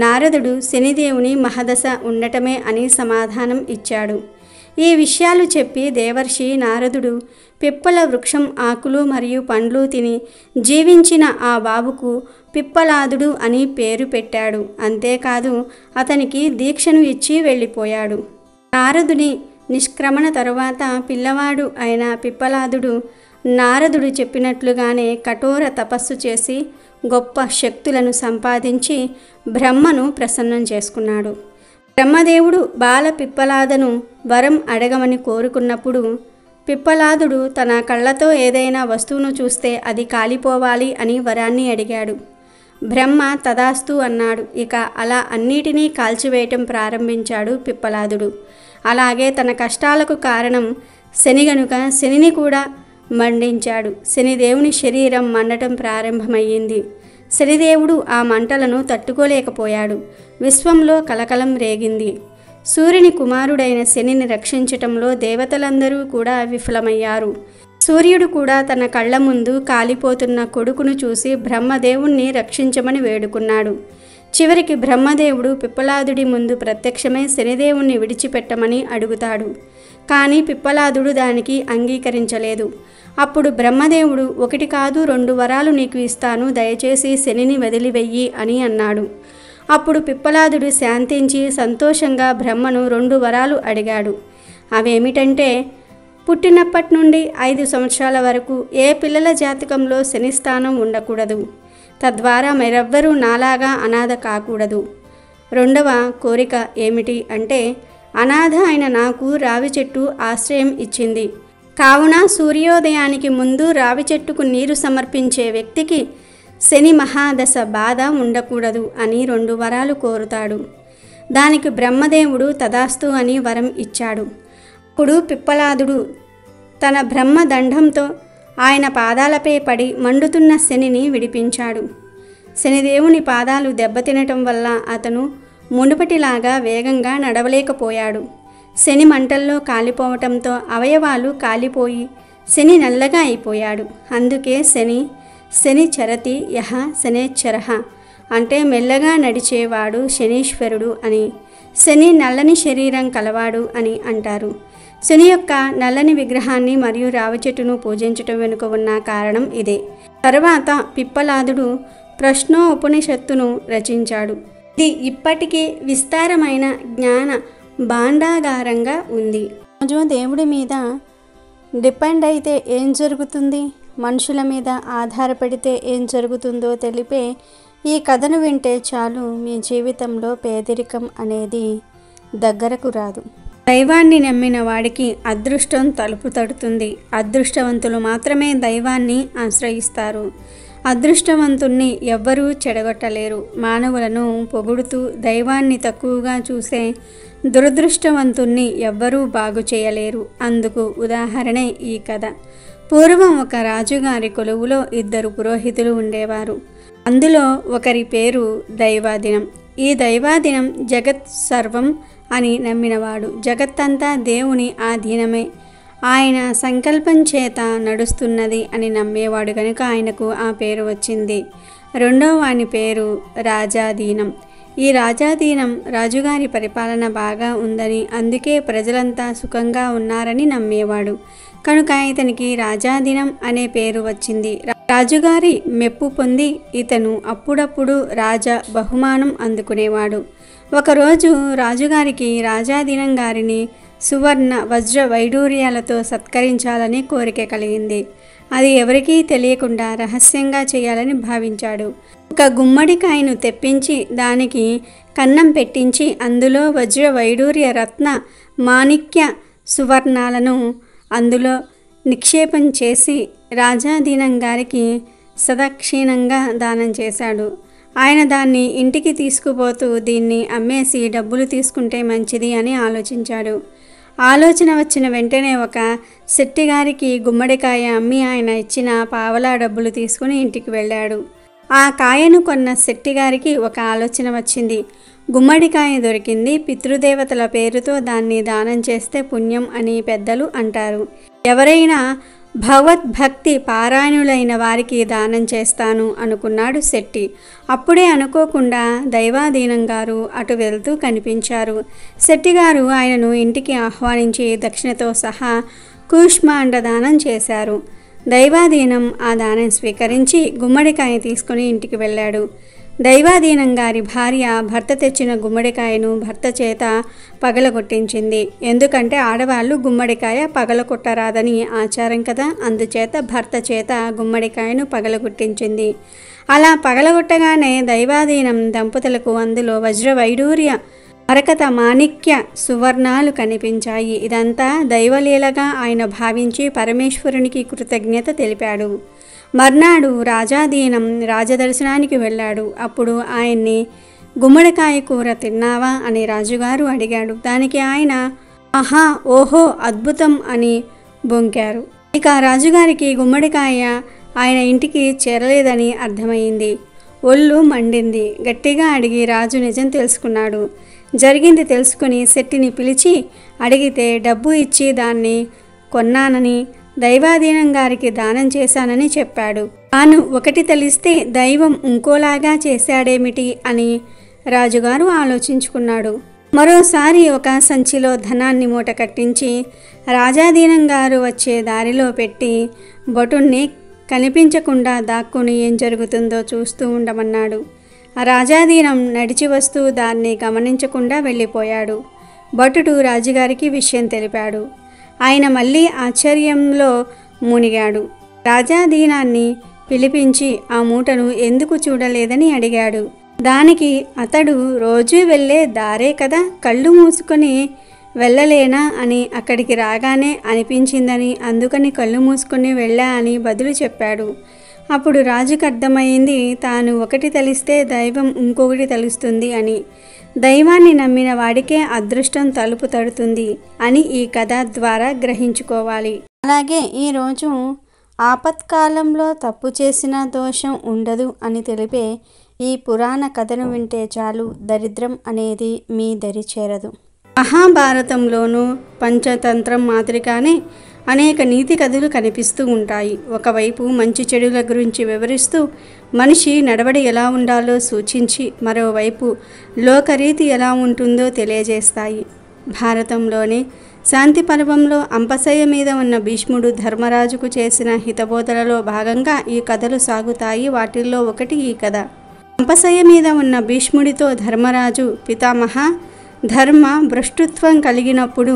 నారదుడు శనిదేవుని మహదశ ఉండటమే అని సమాధానం ఇచ్చాడు. ఈ విషయాలు చెప్పి దేవర్షి నారదుడు పిప్పల వృక్షం ఆకులు మరియు పండ్లు తిని జీవించిన ఆ బాబుకు పిప్పలాదుడు అని పేరు పెట్టాడు. అంతేకాదు అతనికి దీక్షను ఇచ్చి వెళ్ళిపోయాడు. నారదుని నిష్క్రమణ తరువాత పిల్లవాడు అయిన పిప్పలాదుడు నారదుడు చెప్పినట్లుగానే కఠోర తపస్సు చేసి గొప్ప శక్తులను సంపాదించి బ్రహ్మను ప్రసన్నం చేసుకున్నాడు. బ్రహ్మదేవుడు బాల పిప్పలాదను వరం అడగమని కోరుకున్నప్పుడు పిప్పలాదుడు తన కళ్ళతో ఏదైనా వస్తువును చూస్తే అది కాలిపోవాలి అని వరాన్ని అడిగాడు. బ్రహ్మ తదాస్తు అన్నాడు. ఇక అలా అన్నిటినీ కాల్చివేయటం ప్రారంభించాడు పిప్పలాదుడు. అలాగే తన కష్టాలకు కారణం శని గనుక శనిని కూడా మండించాడు. శనిదేవుని శరీరం మండటం ప్రారంభమయ్యింది. శనిదేవుడు ఆ మంటలను తట్టుకోలేకపోయాడు. విశ్వంలో కలకలం రేగింది. సూర్యుని కుమారుడైన శనిని రక్షించటంలో దేవతలందరూ కూడా విఫలమయ్యారు. సూర్యుడు కూడా తన కళ్ళ ముందు కాలిపోతున్న కొడుకును చూసి బ్రహ్మదేవుణ్ణి రక్షించమని వేడుకున్నాడు. చివరికి బ్రహ్మదేవుడు పిప్పలాదుడి ముందు ప్రత్యక్షమై శనిదేవుణ్ణి విడిచిపెట్టమని అడుగుతాడు. కానీ పిప్పలాదుడు దానికి అంగీకరించలేదు. అప్పుడు బ్రహ్మదేవుడు 1 కాదు 2 వరాలు నీకు ఇస్తాను, దయచేసి శనిని వదిలివెయ్యి అని అన్నాడు. అప్పుడు పిప్పలాదుడు శాంతించి సంతోషంగా బ్రహ్మను 2 వరాలు అడిగాడు. అవేమిటంటే, పుట్టినప్పటి నుండి 5 సంవత్సరాల వరకు ఏ పిల్లల జాతకంలో శని స్థానం ఉండకూడదు. తద్వారా మరెవ్వరూ నాలాగా అనాథ కాకూడదు. 2వ కోరిక ఏమిటి అంటే, అనాథ అయిన నాకు రావి చెట్టు ఆశ్రయం ఇచ్చింది. కావున సూర్యోదయానికి ముందు రావి చెట్టుకు నీరు సమర్పించే వ్యక్తికి శని మహాదశ బాధ ఉండకూడదు అని 2 వరాలు కోరుతాడు. దానికి బ్రహ్మదేవుడు తదాస్తు అని వరం ఇచ్చాడు. అప్పుడు పిప్పలాదుడు తన బ్రహ్మదండంతో ఆయన పాదాలపై పడి మండుతున్న శనిని విడిపించాడు. శనిదేవుని పాదాలు దెబ్బతినటం వల్ల అతను మునుపటిలాగా వేగంగా నడవలేకపోయాడు. శని మంటల్లో కాలిపోవటంతో అవయవాలు కాలిపోయి శని నల్లగా అయిపోయాడు. అందుకే శని చరతి యహ శనేశ్వరః అంటే మెల్లగా నడిచేవాడు శనీశ్వరుడు అని, శని నల్లని శరీరం కలవాడు అని అంటారు. శని యొక్క నల్లని విగ్రహాన్ని మరియు రావి చెట్టును పూజించటం వెనుక ఉన్న కారణం ఇదే. తర్వాత పిప్పలాదుడు ప్రశ్నోపనిషత్తును రచించాడు. ఇది ఇప్పటికీ విస్తారమైన జ్ఞాన భాండాగారంగా ఉంది. రోజు దేవుడి మీద డిపెండ్ అయితే ఏం జరుగుతుంది, మనుషుల మీద ఆధారపడితే ఏం జరుగుతుందో తెలిపే ఈ కథను వింటే చాలు, మీ జీవితంలో పేదరికం అనేది దగ్గరకు రాదు. దైవాన్ని నమ్మిన వాడికి అదృష్టం తలుపు తడుతుంది. అదృష్టవంతులు మాత్రమే దైవాన్ని ఆశ్రయిస్తారు. అదృష్టవంతుణ్ణి ఎవ్వరూ చెడగొట్టలేరు. మానవులను పొగుడుతూ దైవాన్ని తక్కువగా చూసే దురదృష్టవంతుణ్ణి ఎవ్వరూ బాగు చేయలేరు. అందుకు ఉదాహరణే ఈ కథ. పూర్వం ఒక రాజుగారి కొలువులో 2 పురోహితులు ఉండేవారు. అందులో ఒకరి పేరు దైవాధీనం. ఈ దైవాధీనం జగత్ సర్వం అని నమ్మినవాడు. జగత్తంతా దేవుని ఆధీనమే, ఆయన సంకల్పం చేత నడుస్తున్నది అని నమ్మేవాడు కనుక ఆయనకు ఆ పేరు వచ్చింది. 2వ వాని పేరు రాజాధీనం. ఈ రాజాధీనం రాజుగారి పరిపాలన బాగా ఉందని, అందుకే ప్రజలంతా సుఖంగా ఉన్నారని నమ్మేవాడు కనుక ఇతనికి రాజాధీనం అనే పేరు వచ్చింది. రాజుగారి మెప్పు పొంది ఇతను అప్పుడప్పుడు రాజా బహుమానం అందుకునేవాడు. ఒకరోజు రాజుగారికి రాజాధీనం గారిని సువర్ణ వజ్ర వైడూర్యాలతో సత్కరించాలని కోరిక కలిగింది. అది ఎవరికీ తెలియకుండా రహస్యంగా చేయాలని భావించాడు. ఒక గుమ్మడికాయను తెప్పించి దానికి కన్నం పెట్టించి అందులో వజ్ర వైడూర్య రత్న మాణిక్య సువర్ణాలను అందులో నిక్షేపం చేసి రాజాధీనం గారికి సదక్షిణంగా దానం చేశాడు. ఆయన దాన్ని ఇంటికి తీసుకుపోతూ దీన్ని అమ్మేసి డబ్బులు తీసుకుంటే మంచిది అని ఆలోచించాడు. ఆలోచన వచ్చిన వెంటనే ఒక శెట్టిగారికి గుమ్మడికాయ అమ్మి ఆయన ఇచ్చిన పావలా డబ్బులు తీసుకుని ఇంటికి వెళ్ళాడు. ఆ కాయను కొన్న శెట్టిగారికి ఒక ఆలోచన వచ్చింది. గుమ్మడికాయ దొరికింది, పితృదేవతల పేరుతో దాన్ని దానం చేస్తే పుణ్యం అని పెద్దలు అంటారు. ఎవరైనా భగవద్భక్తి పారాయణులైన వారికి దానం చేస్తాను అనుకున్నాడు శెట్టి. అప్పుడే అనుకోకుండా దైవాధీనం గారు అటు వెళ్తూ కనిపించారు. శెట్టిగారు ఆయనను ఇంటికి ఆహ్వానించి దక్షిణతో సహా కూష్మాండ దానం చేశారు. దైవాధీనం ఆ దానం స్వీకరించి గుమ్మడికాయ తీసుకుని ఇంటికి వెళ్ళాడు. దైవాధీనం గారి భార్య భర్త తెచ్చిన గుమ్మడికాయను భర్త చేత పగలగొట్టించింది. ఎందుకంటే ఆడవాళ్ళు గుమ్మడికాయ పగలగొట్టరాదని ఆచారం కదా, అందుచేత భర్త చేత గుమ్మడికాయను పగలగొట్టించింది. అలా పగలగొట్టగానే దైవాధీనం దంపతులకు అందులో వజ్ర వైడూర్య మరకత మాణిక్య సువర్ణాలు కనిపించాయి. ఇదంతా దైవలీలగా ఆయన భావించి పరమేశ్వరునికి కృతజ్ఞత తెలిపాడు. మర్నాడు రాజాధీనం రాజదర్శనానికి వెళ్ళాడు. అప్పుడు ఆయన్ని గుమ్మడికాయ కూర తిన్నావా అని రాజుగారు అడిగాడు. దానికి ఆయన ఆహా, ఓహో, అద్భుతం అని బొంకారు. ఇక రాజుగారికి గుమ్మడికాయ ఆయన ఇంటికి చేరలేదని అర్థమైంది. ఒళ్ళు మండింది. గట్టిగా అడిగి రాజు నిజం తెలుసుకున్నాడు. జరిగింది తెలుసుకుని శెట్టిని పిలిచి అడిగితే డబ్బు ఇచ్చి దాన్ని కొన్నానని, దైవాధీనం గారికి దానం చేశానని చెప్పాడు. తాను ఒకటి తెలిస్తే దైవం ఇంకోలాగా చేశాడేమిటి అని రాజుగారు ఆలోచించుకున్నాడు. మరోసారి ఒక సంచిలో ధనాన్ని మూట కట్టించి రాజాధీనం గారు వచ్చే దారిలో పెట్టి భటుణ్ణి కనిపించకుండా దాక్కుని ఏం జరుగుతుందో చూస్తూ ఉండమన్నాడు. రాజాధీనం నడిచి వస్తూ దాన్ని గమనించకుండా వెళ్ళిపోయాడు. భటుడు రాజుగారికి విషయం తెలిపాడు. ఆయన మళ్ళీ ఆశ్చర్యంలో మునిగాడు. రాజాధీనాన్ని పిలిపించి ఆ మూటను ఎందుకు చూడలేదని అడిగాడు. దానికి అతడు రోజూ వెళ్ళే దారే కదా, కళ్ళు మూసుకొని వెళ్ళలేనా అని అక్కడికి రాగానే అనిపించిందని, అందుకని కళ్ళు మూసుకొని వెళ్ళా అని బదులు చెప్పాడు. అప్పుడు రాజుకు అర్థమైంది తాను ఒకటి తెలిస్తే దైవం ఇంకొకటి తెలుస్తుంది అని. దైవాన్ని నమ్మిన వాడికే అదృష్టం తలుపు తడుతుంది అని ఈ కథ ద్వారా గ్రహించుకోవాలి. అలాగే ఈరోజు ఆపత్కాలంలో తప్పు చేసిన దోషం ఉండదు అని తెలిపే ఈ పురాణ కథను వింటే చాలు, దరిద్రం అనేది మీ దరి చేరదు. మహాభారతంలోనూ పంచతంత్రం మాదిరిగానే అనేక నీతి కథలు కనిపిస్తూ ఉంటాయి. ఒకవైపు మంచి చెడుల గురించి వివరిస్తూ మనిషి నడవడి ఎలా ఉండాలో సూచించి, మరోవైపు లోకరీతి ఎలా ఉంటుందో తెలియజేస్తాయి. భారతంలోనే శాంతి పర్వంలో అంపశయ్య మీద ఉన్న భీష్ముడు ధర్మరాజుకు చేసిన హితబోధలలో భాగంగా ఈ కథలు సాగుతాయి. వాటిల్లో ఒకటి ఈ కథ. అంపశయ్య మీద ఉన్న భీష్ముడితో ధర్మరాజు, పితామహ, ధర్మ భ్రష్టుత్వం కలిగినప్పుడు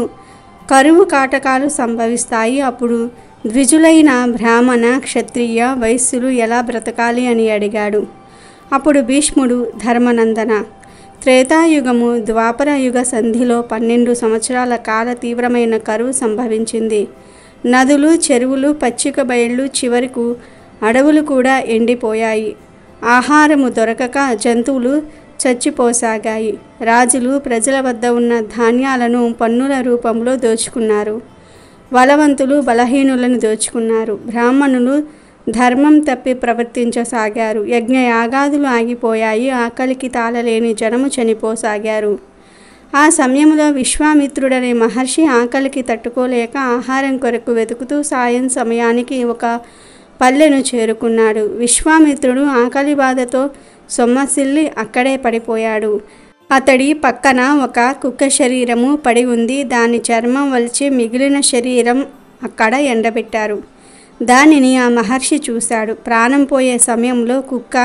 కరువు కాటకాలు సంభవిస్తాయి. అప్పుడు ద్విజులైన బ్రాహ్మణ, క్షత్రియ, వైశ్యులు ఎలా బ్రతకాలి అని అడిగాడు. అప్పుడు భీష్ముడు, ధర్మనందన, త్రేతాయుగము ద్వాపర యుగ సంధిలో 12 సంవత్సరాల కాల తీవ్రమైన కరువు సంభవించింది. నదులు, చెరువులు, పచ్చిక బయళ్ళు, చివరకు అడవులు కూడా ఎండిపోయాయి. ఆహారము దొరకక జంతువులు చచ్చిపోసాగాయి. రాజులు ప్రజల వద్ద ఉన్న ధాన్యాలను పన్నుల రూపంలో దోచుకున్నారు. బలవంతులు బలహీనులను దోచుకున్నారు. బ్రాహ్మణులు ధర్మం తప్పి ప్రవర్తించసాగారు. యజ్ఞయాగాదులు ఆగిపోయాయి. ఆకలికి తాళలేని జనము చనిపోసాగారు. ఆ సమయంలో విశ్వామిత్రుడనే మహర్షి ఆకలికి తట్టుకోలేక ఆహారం కొరకు వెతుకుతూ సాయం సమయానికి ఒక పల్లెను చేరుకున్నాడు. విశ్వామిత్రుడు ఆకలి బాధతో సొమ్మసిల్లి అక్కడే పడిపోయాడు. అతడి పక్కన ఒక కుక్క శరీరము పడి ఉంది. దాని చర్మం వలిచి మిగిలిన శరీరం అక్కడ ఎండబెట్టారు. దానిని ఆ మహర్షి చూశాడు. ప్రాణం పోయే సమయంలో కుక్క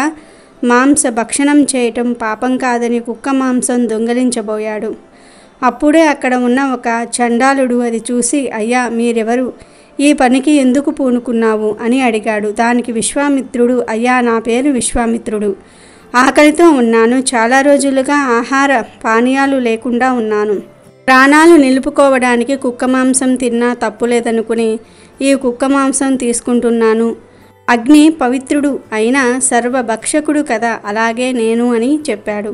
మాంస భక్షణం చేయటం పాపం కాదని కుక్క మాంసం దొంగిలించబోయాడు. అప్పుడే అక్కడ ఉన్న ఒక చండాలుడు అది చూసి, అయ్యా, మీరెవరు? ఈ పనికి ఎందుకు పూనుకున్నావు అని అడిగాడు. దానికి విశ్వామిత్రుడు, అయ్యా, నా పేరు విశ్వామిత్రుడు. ఆకలితో ఉన్నాను. చాలా రోజులుగా ఆహార పానీయాలు లేకుండా ఉన్నాను. ప్రాణాలు నిలుపుకోవడానికి కుక్క మాంసం తిన్నా తప్పులేదనుకుని ఈ కుక్క మాంసం తీసుకుంటున్నాను. అగ్ని పవిత్రుడు అయినా సర్వభక్షకుడు కదా, అలాగే నేను అని చెప్పాడు.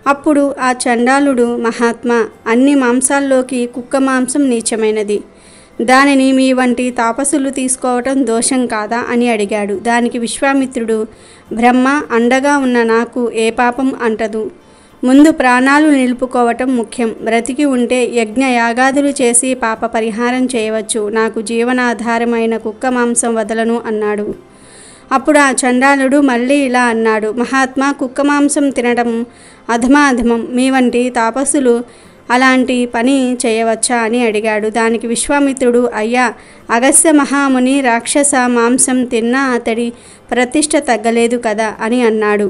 అప్పుడు ఆ చండాలుడు, మహాత్మా, అన్ని మాంసాల్లోకి కుక్క మాంసం నీచమైనది. దానిని మీ వంటి తాపసులు తీసుకోవటం దోషం కాదా అని అడిగాడు. దానికి విశ్వామిత్రుడు, బ్రహ్మ అండగా ఉన్న నాకు ఏ పాపం అంటదు. ముందు ప్రాణాలు నిలుపుకోవటం ముఖ్యం. బ్రతికి ఉంటే యజ్ఞ యాగాదులు చేసి పాప పరిహారం చేయవచ్చు. నాకు జీవనాధారమైన కుక్క మాంసం వదలను అన్నాడు. అప్పుడు ఆ చండాలుడు మళ్ళీ ఇలా అన్నాడు, మహాత్మా, కుక్క మాంసం తినడం అధమాధమం. మీ వంటి తాపసులు అలాంటి పని చేయవచ్చా అని అడిగాడు. దానికి విశ్వామిత్రుడు, అయ్యా, అగస్త్య మహాముని రాక్షస మాంసం తిన్నా అతడి ప్రతిష్ట తగ్గలేదు కదా అని అన్నాడు.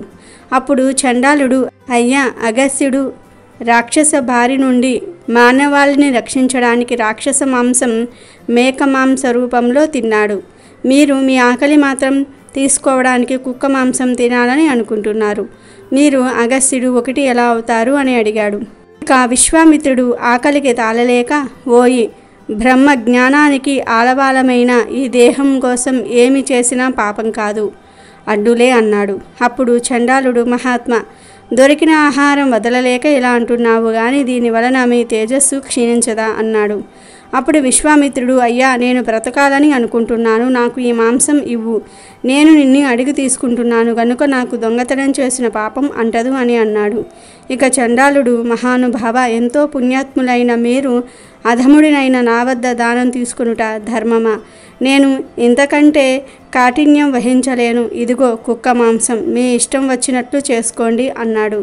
అప్పుడు చండాలుడు, అయ్యా, అగస్త్యుడు రాక్షస బారి నుండి మానవాళిని రక్షించడానికి రాక్షస మాంసం మేక మాంస రూపంలో తిన్నాడు. మీరు మీ ఆకలి మాత్రం తీసుకోవడానికి కుక్క మాంసం తినాలని అనుకుంటున్నారు. మీరు అగస్త్యుడు ఒకటి ఎలా అవుతారు అని అడిగాడు. ఇక విశ్వామిత్రుడు ఆకలికి తాళలేక, ఓయి బ్రహ్మ జ్ఞానానికి ఆలవాలమైన ఈ దేహం కోసం ఏమి చేసినా పాపం కాదు, అడ్డులే అన్నాడు. అప్పుడు చండాలుడు, మహాత్మా, దొరికిన ఆహారం వదలలేక ఇలా అంటున్నావు కానీ దీని వలన మీ తేజస్సు క్షీణించదా అన్నాడు. అప్పుడు విశ్వామిత్రుడు, అయ్యా, నేను బ్రతకాలని అనుకుంటున్నాను, నాకు ఈ మాంసం ఇవ్వు, నేను నిన్ను అడిగి తీసుకుంటున్నాను కనుక నాకు దొంగతనం చేసిన పాపం అంటదు అని అన్నాడు. ఇక చండాలుడు, మహానుభావ, ఎంతో పుణ్యాత్ములైన మీరు అధముడినైన నా వద్ద దానం తీసుకునుట ధర్మమా? నేను ఇంతకంటే కాఠిన్యం వహించలేను, ఇదిగో కుక్క మాంసం, మీ ఇష్టం వచ్చినట్లు చేసుకోండి అన్నాడు.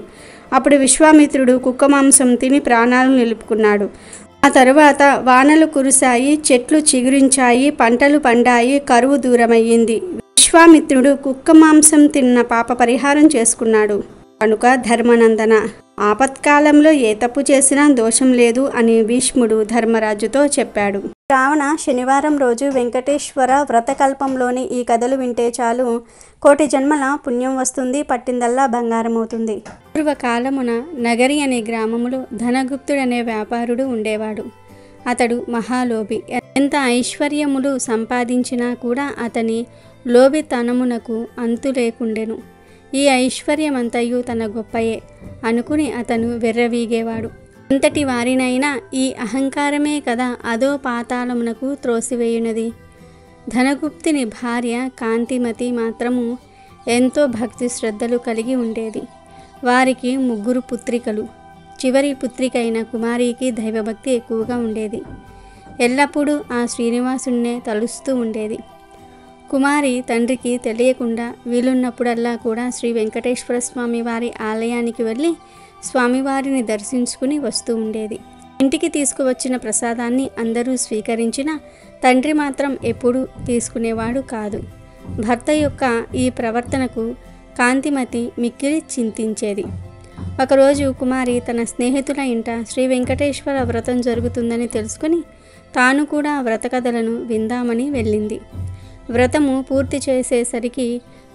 అప్పుడు విశ్వామిత్రుడు కుక్క మాంసం తిని ప్రాణాలు నిలుపుకున్నాడు. ఆ తరువాత వానలు కురిశాయి, చెట్లు చిగురించాయి, పంటలు పండాయి, కరువు దూరమయ్యింది. విశ్వామిత్రుడు కుక్క మాంసం తిన్న పాప పరిహారం చేసుకున్నాడు కనుక ధర్మనందన, ఆపత్కాలంలో ఏ తప్పు చేసినా దోషం లేదు అని భీష్ముడు ధర్మరాజుతో చెప్పాడు. శ్రావణ శనివారం రోజు వెంకటేశ్వర వ్రతకల్పంలోని ఈ కథలు వింటే చాలు, కోటి జన్మల పుణ్యం వస్తుంది, పట్టిందల్లా బంగారం అవుతుంది. పూర్వకాలమున నగరి అనే గ్రామములో ధనగుప్తుడనే వ్యాపారుడు ఉండేవాడు. అతడు మహాలోభి. ఎంత ఐశ్వర్యములు సంపాదించినా కూడా అతని లోభితనమునకు అంతు లేకుండెను. ఈ ఐశ్వర్యమంతయు తన గొప్పయే అనుకుని అతను వెర్రవీగేవాడు. అంతటి వారినైనా ఈ అహంకారమే కదా అదో పాతాళమునకు త్రోసివేయునది. ధనగుప్తుని భార్య కాంతిమతి మాత్రము ఎంతో భక్తి శ్రద్ధలు కలిగి ఉండేది. వారికి 3 పుత్రికలు. చివరి పుత్రికైన కుమారికి దైవభక్తి ఎక్కువగా ఉండేది. ఎల్లప్పుడూ ఆ శ్రీనివాసున్నే తలుస్తూ ఉండేది. కుమారి తండ్రికి తెలియకుండా వీలున్నప్పుడల్లా కూడా శ్రీ వెంకటేశ్వర స్వామి వారి ఆలయానికి వెళ్ళి స్వామివారిని దర్శించుకుని వస్తూ ఉండేది. ఇంటికి తీసుకువచ్చిన ప్రసాదాన్ని అందరూ స్వీకరించినా తండ్రి మాత్రం ఎప్పుడూ తీసుకునేవాడు కాదు. భర్త యొక్క ఈ ప్రవర్తనకు కాంతిమతి మిక్కిలి చింతించేది. ఒకరోజు కుమారి తన స్నేహితుల ఇంట శ్రీ వెంకటేశ్వర వ్రతం జరుగుతుందని తెలుసుకుని తాను కూడా వ్రత కథలను విందామని వెళ్ళింది. వ్రతము పూర్తి చేసేసరికి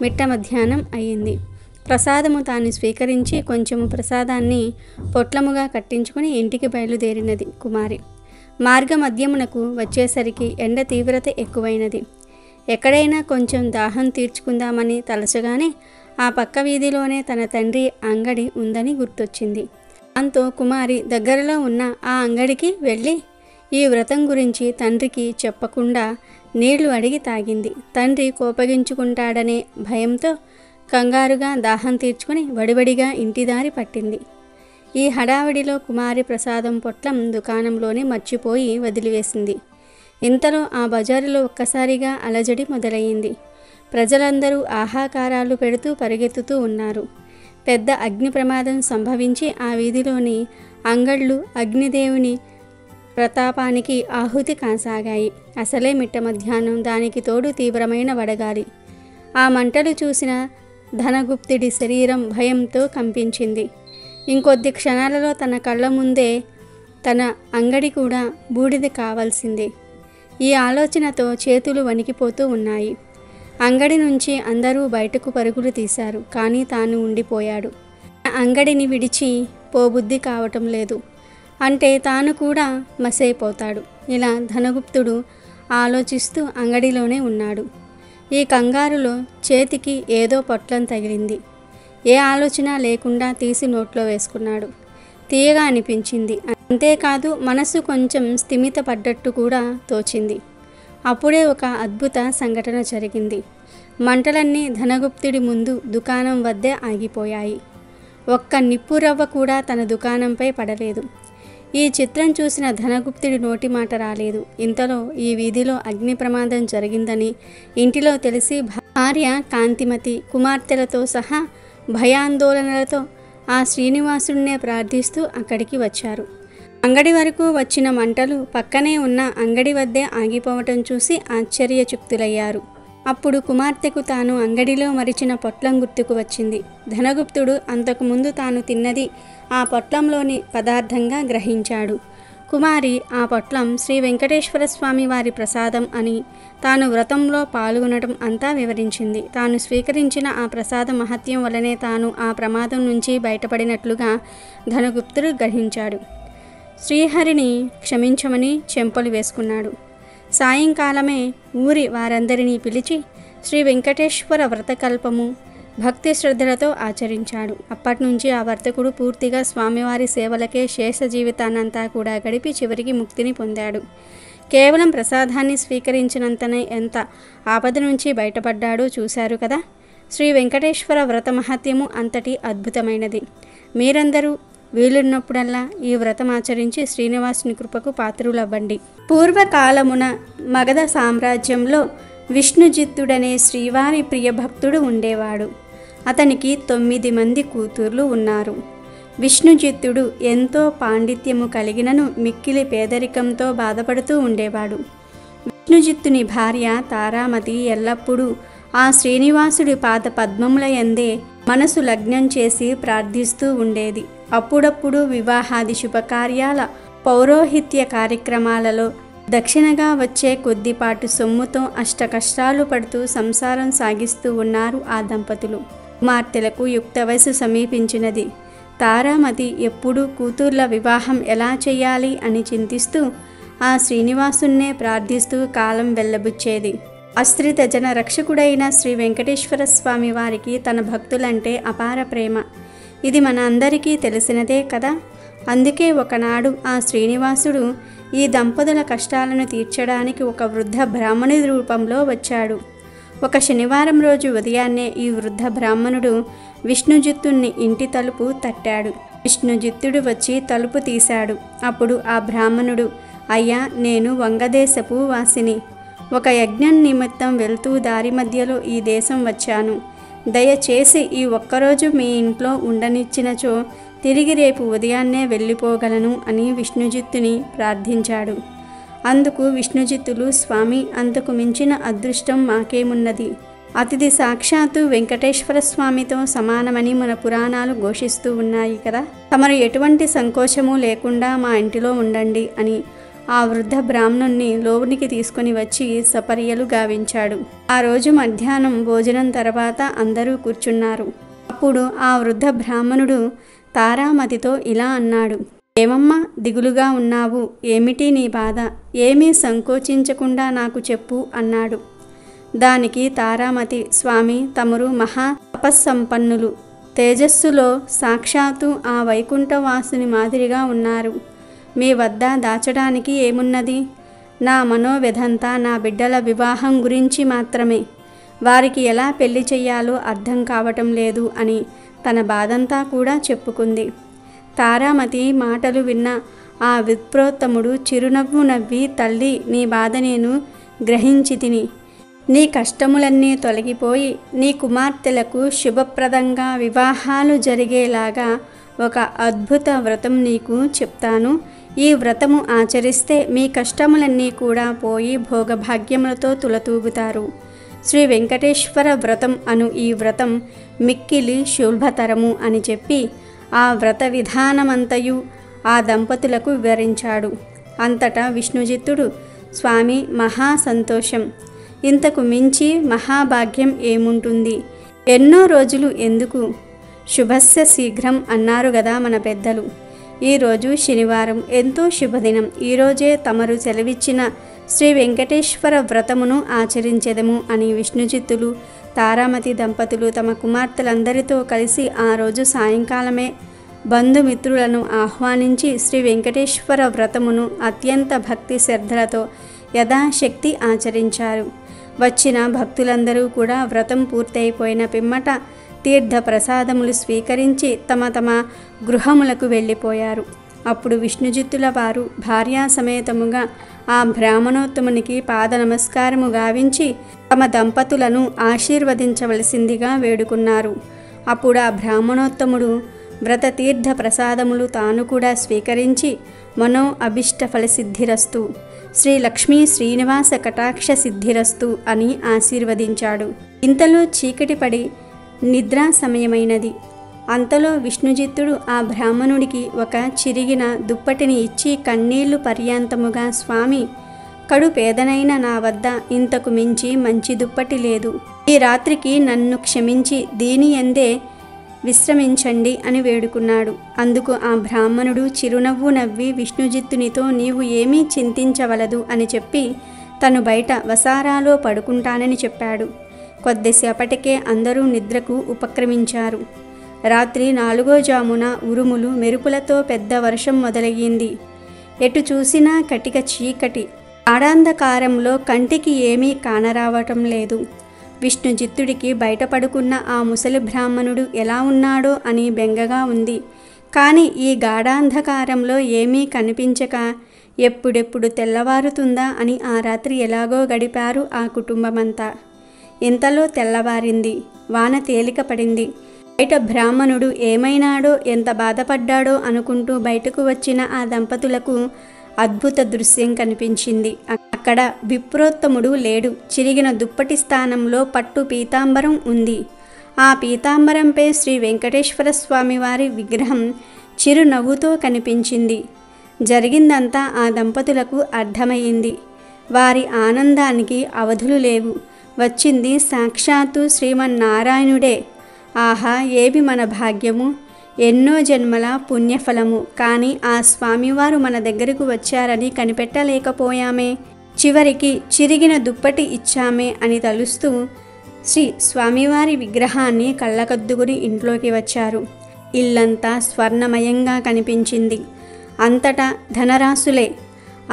మిట్ట మధ్యాహ్నం అయ్యింది. ప్రసాదము తాను స్వీకరించి కొంచెము ప్రసాదాన్ని పొట్లముగా కట్టించుకుని ఇంటికి బయలుదేరినది కుమారి. మార్గ మధ్యమునకు వచ్చేసరికి ఎండ తీవ్రత ఎక్కువైనది. ఎక్కడైనా కొంచెం దాహం తీర్చుకుందామని తలచగానే ఆ పక్క వీధిలోనే తన తండ్రి అంగడి ఉందని గుర్తొచ్చింది. దాంతో కుమారి దగ్గరలో ఉన్న ఆ అంగడికి వెళ్ళి ఈ వ్రతం గురించి తండ్రికి చెప్పకుండా నీళ్లు అడిగి తాగింది. తండ్రి కోపగించుకుంటాడనే భయంతో కంగారుగా దాహం తీర్చుకుని వడివడిగా ఇంటిదారి పట్టింది. ఈ హడావిడిలో కుమారి ప్రసాదం పొట్లం దుకాణంలోనే మర్చిపోయి వదిలివేసింది. ఇంతలో ఆ బజారులో ఒక్కసారిగా అలజడి మొదలయ్యింది. ప్రజలందరూ ఆహాకారాలు పెడుతూ పరిగెత్తుతూ ఉన్నారు. పెద్ద అగ్ని ప్రమాదం సంభవించి ఆ వీధిలోని అంగళ్ళు అగ్నిదేవుని ప్రతాపానికి ఆహుతి కాసాగాయి. అసలే మిట్ట మధ్యాహ్నం, దానికి తోడు తీవ్రమైన వడగాలి. ఆ మంటలు చూసిన ధనగుప్తుడి శరీరం భయంతో కంపించింది. ఇంకొద్ది క్షణాలలో తన కళ్ళ ముందే తన అంగడి కూడా బూడిద కావాల్సిందే. ఈ ఆలోచనతో చేతులు వణికిపోతూ ఉన్నాయి. అంగడి నుంచి అందరూ బయటకు పరుగులు తీశారు. కానీ తాను ఉండిపోయాడు. అంగడిని విడిచి పోబుద్ధి కావటం లేదు. అంటే తాను కూడా మసైపోతాడు. ఇలా ధనగుప్తుడు ఆలోచిస్తూ అంగడిలోనే ఉన్నాడు. ఈ కంగారులో చేతికి ఏదో పొట్లం తగిలింది. ఏ ఆలోచన లేకుండా తీసి నోట్లో వేసుకున్నాడు. తీయగా అనిపించింది. అంతేకాదు మనసు కొంచెం స్థిమిత పడ్డట్టు కూడా తోచింది. అప్పుడే ఒక అద్భుత సంఘటన జరిగింది. మంటలన్నీ ధనగుప్తుడి ముందు దుకాణం వద్దే ఆగిపోయాయి. ఒక్క నిప్పురవ్వ కూడా తన దుకాణంపై పడలేదు. ఈ చిత్రం చూసిన ధనగుప్తుడి నోటి మాట రాలేదు. ఇంతలో ఈ వీధిలో అగ్ని ప్రమాదం జరిగిందని ఇంటిలో తెలిసి భార్య కాంతిమతి కుమార్తెలతో సహా భయాందోళనలతో ఆ శ్రీనివాసుడినే ప్రార్థిస్తూ అక్కడికి వచ్చారు. అంగడి వరకు వచ్చిన మంటలు పక్కనే ఉన్న అంగడి వద్దే ఆగిపోవటం చూసి ఆశ్చర్యచకితులయ్యారు. అప్పుడు కుమార్తెకు తాను అంగడిలో మరిచిన పొట్లం గుర్తుకు వచ్చింది. ధనగుప్తుడు అంతకుముందు తాను తిన్నది ఆ పొట్లంలోని పదార్థంగా గ్రహించాడు. కుమారి ఆ పొట్లం శ్రీ వెంకటేశ్వర స్వామి వారి ప్రసాదం అని, తాను వ్రతంలో పాల్గొనడం అంతా వివరించింది. తాను స్వీకరించిన ఆ ప్రసాద మహత్యం వలనే తాను ఆ ప్రమాదం నుంచి బయటపడినట్లుగా ధనగుప్తుడు గ్రహించాడు. శ్రీహరిని క్షమించమని చెంపలు వేసుకున్నాడు. సాయంకాలమే ఊరి వారందరినీ పిలిచి శ్రీ వెంకటేశ్వర వ్రతకల్పము భక్తి శ్రద్ధలతో ఆచరించాడు. అప్పటినుంచి ఆ వర్తకుడు పూర్తిగా స్వామివారి సేవలకే శేష జీవితాన్నంతా కూడా గడిపి చివరికి ముక్తిని పొందాడు. కేవలం ప్రసాదాన్ని స్వీకరించినంతనే ఎంత ఆపద నుంచి బయటపడ్డాడో చూశారు కదా. శ్రీ వెంకటేశ్వర వ్రత మహత్యము అంతటి అద్భుతమైనది. మీరందరూ వీలున్నప్పుడల్లా ఈ వ్రతం ఆచరించి శ్రీనివాసుని కృపకు పాత్రులవ్వండి. పూర్వకాలమున మగధ సామ్రాజ్యంలో విష్ణుజిత్తుడనే శ్రీవారి ప్రియభక్తుడు ఉండేవాడు. అతనికి 9 మంది కూతుర్లు ఉన్నారు. విష్ణుజిత్తుడు ఎంతో పాండిత్యము కలిగినను మిక్కిలి పేదరికంతో బాధపడుతూ ఉండేవాడు. విష్ణుజిత్తుని భార్య తారామతి ఎల్లప్పుడూ ఆ శ్రీనివాసుడి పాద పద్మముల యందే మనసు లగ్నం చేసి ప్రార్థిస్తూ ఉండేది. అప్పుడప్పుడు వివాహాది శుభకార్యాల పౌరోహిత్య కార్యక్రమాలలో దక్షిణగా వచ్చే కొద్దిపాటు సొమ్ముతో అష్టకష్టాలు పడుతూ సంసారం సాగిస్తూ ఉన్నారు ఆ దంపతులు. కుమార్తెలకు యుక్త వయసు సమీపించినది. తారామతి ఎప్పుడూ కూతుర్ల వివాహం ఎలా చేయాలి అని చింతిస్తూ ఆ శ్రీనివాసున్నే ప్రార్థిస్తూ కాలం వెళ్ళబుచ్చేది. ఆశ్రిత జన రక్షకుడైన శ్రీ వెంకటేశ్వర స్వామి వారికి తన భక్తులంటే అపార ప్రేమ. ఇది మన అందరికీ తెలిసినదే కదా. అందుకే ఒకనాడు ఆ శ్రీనివాసుడు ఈ దంపతుల కష్టాలను తీర్చడానికి ఒక వృద్ధ బ్రాహ్మణుడి రూపంలో వచ్చాడు. ఒక శనివారం రోజు ఉదయాన్నే ఈ వృద్ధ బ్రాహ్మణుడు విష్ణుజిత్తుని ఇంటి తలుపు తట్టాడు. విష్ణుజిత్తుడు వచ్చి తలుపు తీశాడు. అప్పుడు ఆ బ్రాహ్మణుడు, అయ్యా, నేను వంగదేశపు వాసిని. ఒక యజ్ఞం నిమిత్తం వెళ్తూ దారి మధ్యలో ఈ దేశం వచ్చాను. దయచేసి ఈ ఒక్కరోజు మీ ఇంట్లో ఉండనిచ్చినచో తిరిగి రేపు ఉదయాన్నే వెళ్ళిపోగలను అని విష్ణుజిత్తుని ప్రార్థించాడు. అందుకు విష్ణుజిత్తులు, స్వామి, అంతకు మించిన అదృష్టం మాకేమున్నది. అతిథి సాక్షాత్తు వెంకటేశ్వర స్వామితో సమానమని మన పురాణాలు ఘోషిస్తూ ఉన్నాయి కదా. తమరు ఎటువంటి సంకోచము లేకుండా మా ఇంటిలో ఉండండి అని ఆ వృద్ధ బ్రాహ్మణుణ్ణి లోనికి తీసుకుని వచ్చి సపర్యలు గావించాడు. ఆ రోజు మధ్యాహ్నం భోజనం తర్వాత అందరూ కూర్చున్నారు. అప్పుడు ఆ వృద్ధ బ్రాహ్మణుడు తారామతితో ఇలా అన్నాడు, ఏమమ్మా దిగులుగా ఉన్నావు? ఏమిటి నీ బాధ? ఏమీ సంకోచించకుండా నాకు చెప్పు అన్నాడు. దానికి తారామతి, స్వామి, తమరు మహా తపస్సంపన్నులు, తేజస్సులో సాక్షాత్తు ఆ వైకుంఠవాసుని మాదిరిగా ఉన్నారు. మీ వద్ద దాచడానికి ఏమున్నది? నా మనోవ్యధంతా నా బిడ్డల వివాహం గురించి మాత్రమే. వారికి ఎలా పెళ్లి చెయ్యాలో అర్థం కావటం లేదు అని తన బాధంతా కూడా చెప్పుకుంది. తారామతి మాటలు విన్న ఆ విప్రోత్తముడు చిరునవ్వు నవ్వి, తల్లి, నీ బాధ నేను గ్రహించితిని. నీ కష్టములన్నీ తొలగిపోయి నీ కుమార్తెలకు శుభప్రదంగా వివాహాలు జరిగేలాగా ఒక అద్భుత వ్రతం నీకు చెప్తాను. ఈ వ్రతము ఆచరిస్తే మీ కష్టములన్నీ కూడా పోయి భోగభాగ్యములతో తులతూగుతారు. శ్రీ వెంకటేశ్వర వ్రతం అను ఈ వ్రతం మిక్కిలి శుభతరము అని చెప్పి ఆ వ్రత విధానమంతయు ఆ దంపతులకు వివరించాడు. అంతటా విష్ణుజిత్తుడు, స్వామి, మహా సంతోషం. ఇంతకు మించి మహాభాగ్యం ఏముంటుంది? ఎన్నో రోజులు ఎందుకు? శుభస్య శీఘ్రం అన్నారు గదా మన పెద్దలు. ఈరోజు శనివారం, ఎంతో శుభదినం. ఈరోజే తమరు సెలవిచ్చిన శ్రీ వెంకటేశ్వర వ్రతమును ఆచరించెదము అని విష్ణుజిత్తులు, తారామతి దంపతులు తమ కుమార్తెలందరితో కలిసి ఆ రోజు సాయంకాలమే బంధుమిత్రులను ఆహ్వానించి శ్రీ వెంకటేశ్వర వ్రతమును అత్యంత భక్తి శ్రద్ధలతో యథాశక్తి ఆచరించారు. వచ్చిన భక్తులందరూ కూడా వ్రతం పూర్తయిపోయిన పిమ్మట తీర్థ ప్రసాదములు స్వీకరించి తమ తమ గృహములకు వెళ్ళిపోయారు. అప్పుడు విష్ణుజిత్తుల వారు భార్యా సమేతముగా ఆ బ్రాహ్మణోత్తమునికి పాద నమస్కారము గావించి తమ దంపతులను ఆశీర్వదించవలసిందిగా వేడుకున్నారు. అప్పుడు ఆ బ్రాహ్మణోత్తముడు వ్రత తీర్థ ప్రసాదములు తాను కూడా స్వీకరించి మనో అభిష్ట ఫలసిద్ధిరస్తు, శ్రీ లక్ష్మీ శ్రీనివాస కటాక్ష సిద్ధిరస్తు అని ఆశీర్వదించాడు. ఇంతలో చీకటి పడి నిద్రా సమయమైనది. అంతలో విష్ణుజిత్తుడు ఆ బ్రాహ్మణుడికి ఒక చిరిగిన దుప్పటిని ఇచ్చి కన్నీళ్లు పర్యాంతముగా, స్వామి, కడు పేదనైన నా వద్ద ఇంతకు మించి మంచి దుప్పటి లేదు. ఈ రాత్రికి నన్ను క్షమించి దీని ఎందే విశ్రమించండి అని వేడుకున్నాడు. అందుకు ఆ బ్రాహ్మణుడు చిరునవ్వు నవ్వి విష్ణుజిత్తునితో నీవు ఏమీ చింతించవలదు అని చెప్పి తను బయట వసారాలో పడుకుంటానని చెప్పాడు. కొద్దిసేపటికే అందరూ నిద్రకు ఉపక్రమించారు. రాత్రి 4వ జామున ఉరుములు మెరుపులతో పెద్ద వర్షం మొదలయ్యింది. ఎటు చూసినా కటిక చీకటి. గాఢాంధకారంలో కంటికి ఏమీ కానరావటం లేదు. విష్ణుజిత్తుడికి బయట పడుకున్న ఆ ముసలి బ్రాహ్మణుడు ఎలా ఉన్నాడో అని బెంగగా ఉంది. కానీ ఈ గాఢాంధకారంలో ఏమీ కనిపించక ఎప్పుడెప్పుడు తెల్లవారుతుందా అని ఆ రాత్రి ఎలాగో గడిపారు ఆ కుటుంబమంతా. ఇంతలో తెల్లవారింది. వాన తేలిక పడింది. బయట బ్రాహ్మణుడు ఏమైనాడో, ఎంత బాధపడ్డాడో అనుకుంటూ బయటకు వచ్చిన ఆ దంపతులకు అద్భుత దృశ్యం కనిపించింది. అక్కడ విప్రోత్తముడు లేడు. చిరిగిన దుప్పటి స్థానంలో పట్టు పీతాంబరం ఉంది. ఆ పీతాంబరంపై శ్రీ వెంకటేశ్వర స్వామి వారి విగ్రహం చిరునవ్వుతో కనిపించింది. జరిగిందంతా ఆ దంపతులకు అర్థమయ్యింది. వారి ఆనందానికి అవధులు లేవు. వచ్చింది సాక్షాత్తు శ్రీమన్నారాయణుడే. ఆహా, ఏవి మన భాగ్యము, ఎన్నో జన్మల పుణ్యఫలము. కానీ ఆ స్వామివారు మన దగ్గరకు వచ్చారని కనిపెట్టలేకపోయామే. చివరికి చిరిగిన దుప్పటి ఇచ్చామే అని తలుస్తూ శ్రీ స్వామివారి విగ్రహాన్ని కళ్ళకద్దుకుని ఇంట్లోకి వచ్చారు. ఇల్లంతా స్వర్ణమయంగా కనిపించింది. అంతటా ధనరాశులే.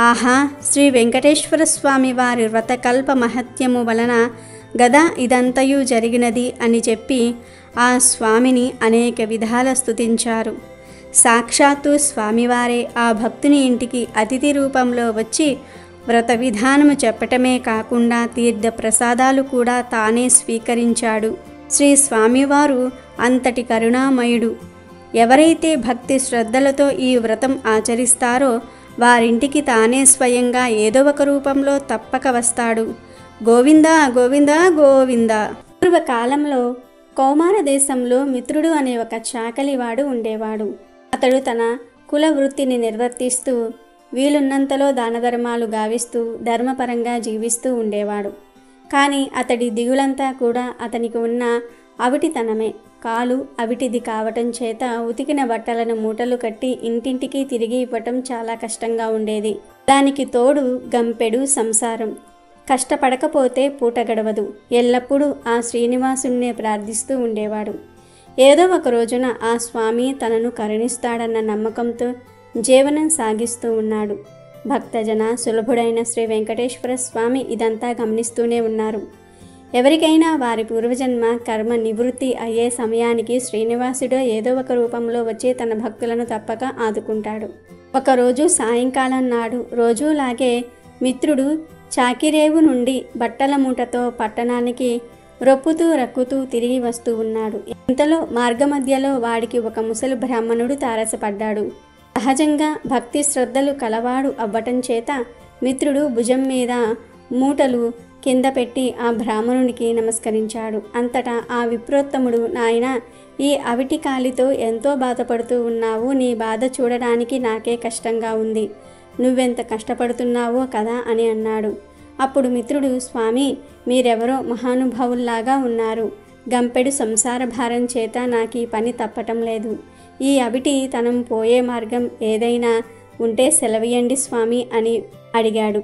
ఆహా, శ్రీ వెంకటేశ్వర స్వామి వారి వ్రతకల్ప మహత్యము వలన గదా ఇదంతయు జరిగినది అని చెప్పి ఆ స్వామిని అనేక విధాల స్తుతించారు. సాక్షాత్తు స్వామివారే ఆ భక్తుని ఇంటికి అతిథి రూపంలో వచ్చి వ్రత విధానము చెప్పటమే కాకుండా తీర్థ ప్రసాదాలు కూడా తానే స్వీకరించాడు. శ్రీ స్వామివారు అంతటి కరుణామయుడు. ఎవరైతే భక్తి శ్రద్ధలతో ఈ వ్రతం ఆచరిస్తారో వారింటికి తానే స్వయంగా ఏదో ఒక రూపంలో తప్పక వస్తాడు. గోవిందా గోవిందా గోవిందా. పూర్వకాలంలో కౌమార దేశంలో మిత్రుడు అనే ఒక చాకలివాడు ఉండేవాడు. అతడు తన కుల వృత్తిని నిర్వర్తిస్తూ వీలున్నంతలో దానధర్మాలు గావిస్తూ ధర్మపరంగా జీవిస్తూ ఉండేవాడు. కానీ అతడి దిగులంతా కూడా అతనికి ఉన్న అవిటితనమే. కాలు అవిటిది కావటం చేత ఉతికిన బట్టలను మూటలు కట్టి ఇంటింటికి తిరిగి ఇవ్వటం చాలా కష్టంగా ఉండేది. దానికి తోడు గంపెడు సంసారం. కష్టపడకపోతే పూట గడవదు. ఎల్లప్పుడూ ఆ శ్రీనివాసుణ్ణే ప్రార్థిస్తూ ఉండేవాడు. ఏదో ఒక రోజున ఆ స్వామి తనను కరుణిస్తాడన్న నమ్మకంతో జీవనం సాగిస్తూ ఉన్నాడు. భక్తజన సులభుడైన శ్రీ వెంకటేశ్వర స్వామి ఇదంతా గమనిస్తూనే ఉన్నారు. ఎవరికైనా వారి పూర్వజన్మ కర్మ నివృత్తి అయ్యే సమయానికి శ్రీనివాసుడు ఏదో ఒక రూపంలో వచ్చి తన భక్తులను తప్పక ఆదుకుంటాడు. ఒకరోజు సాయంకాలం నాడు రోజులాగే మిత్రుడు చాకిరేవు నుండి బట్టల మూటతో పట్టణానికి రొప్పుతూ రక్కుతూ తిరిగి వస్తూ ఉన్నాడు. ఇంతలో మార్గమధ్యలో వాడికి ఒక ముసలి బ్రాహ్మణుడు తారసపడ్డాడు. సహజంగా భక్తి శ్రద్ధలు కలవాడు అవ్వటం చేత మిత్రుడు భుజం మీద మూటలు కింద పెట్టి ఆ బ్రాహ్మణునికి నమస్కరించాడు. అంతటా ఆ విప్రోత్తముడు, నాయన, ఈ అవిటి కాలితో ఎంతో బాధపడుతూ ఉన్నావు. నీ బాధ చూడడానికి నాకే కష్టంగా ఉంది. నువ్వెంత కష్టపడుతున్నావో కదా అని అన్నాడు. అప్పుడు మిత్రుడు, స్వామి, మీరెవరో మహానుభావుల్లాగా ఉన్నారు. గంపెడు సంసార భారం చేత నాకు ఈ పని తప్పటం లేదు. ఈ అవిటి తనం పోయే మార్గం ఏదైనా ఉంటే సెలవియండి స్వామి అని అడిగాడు.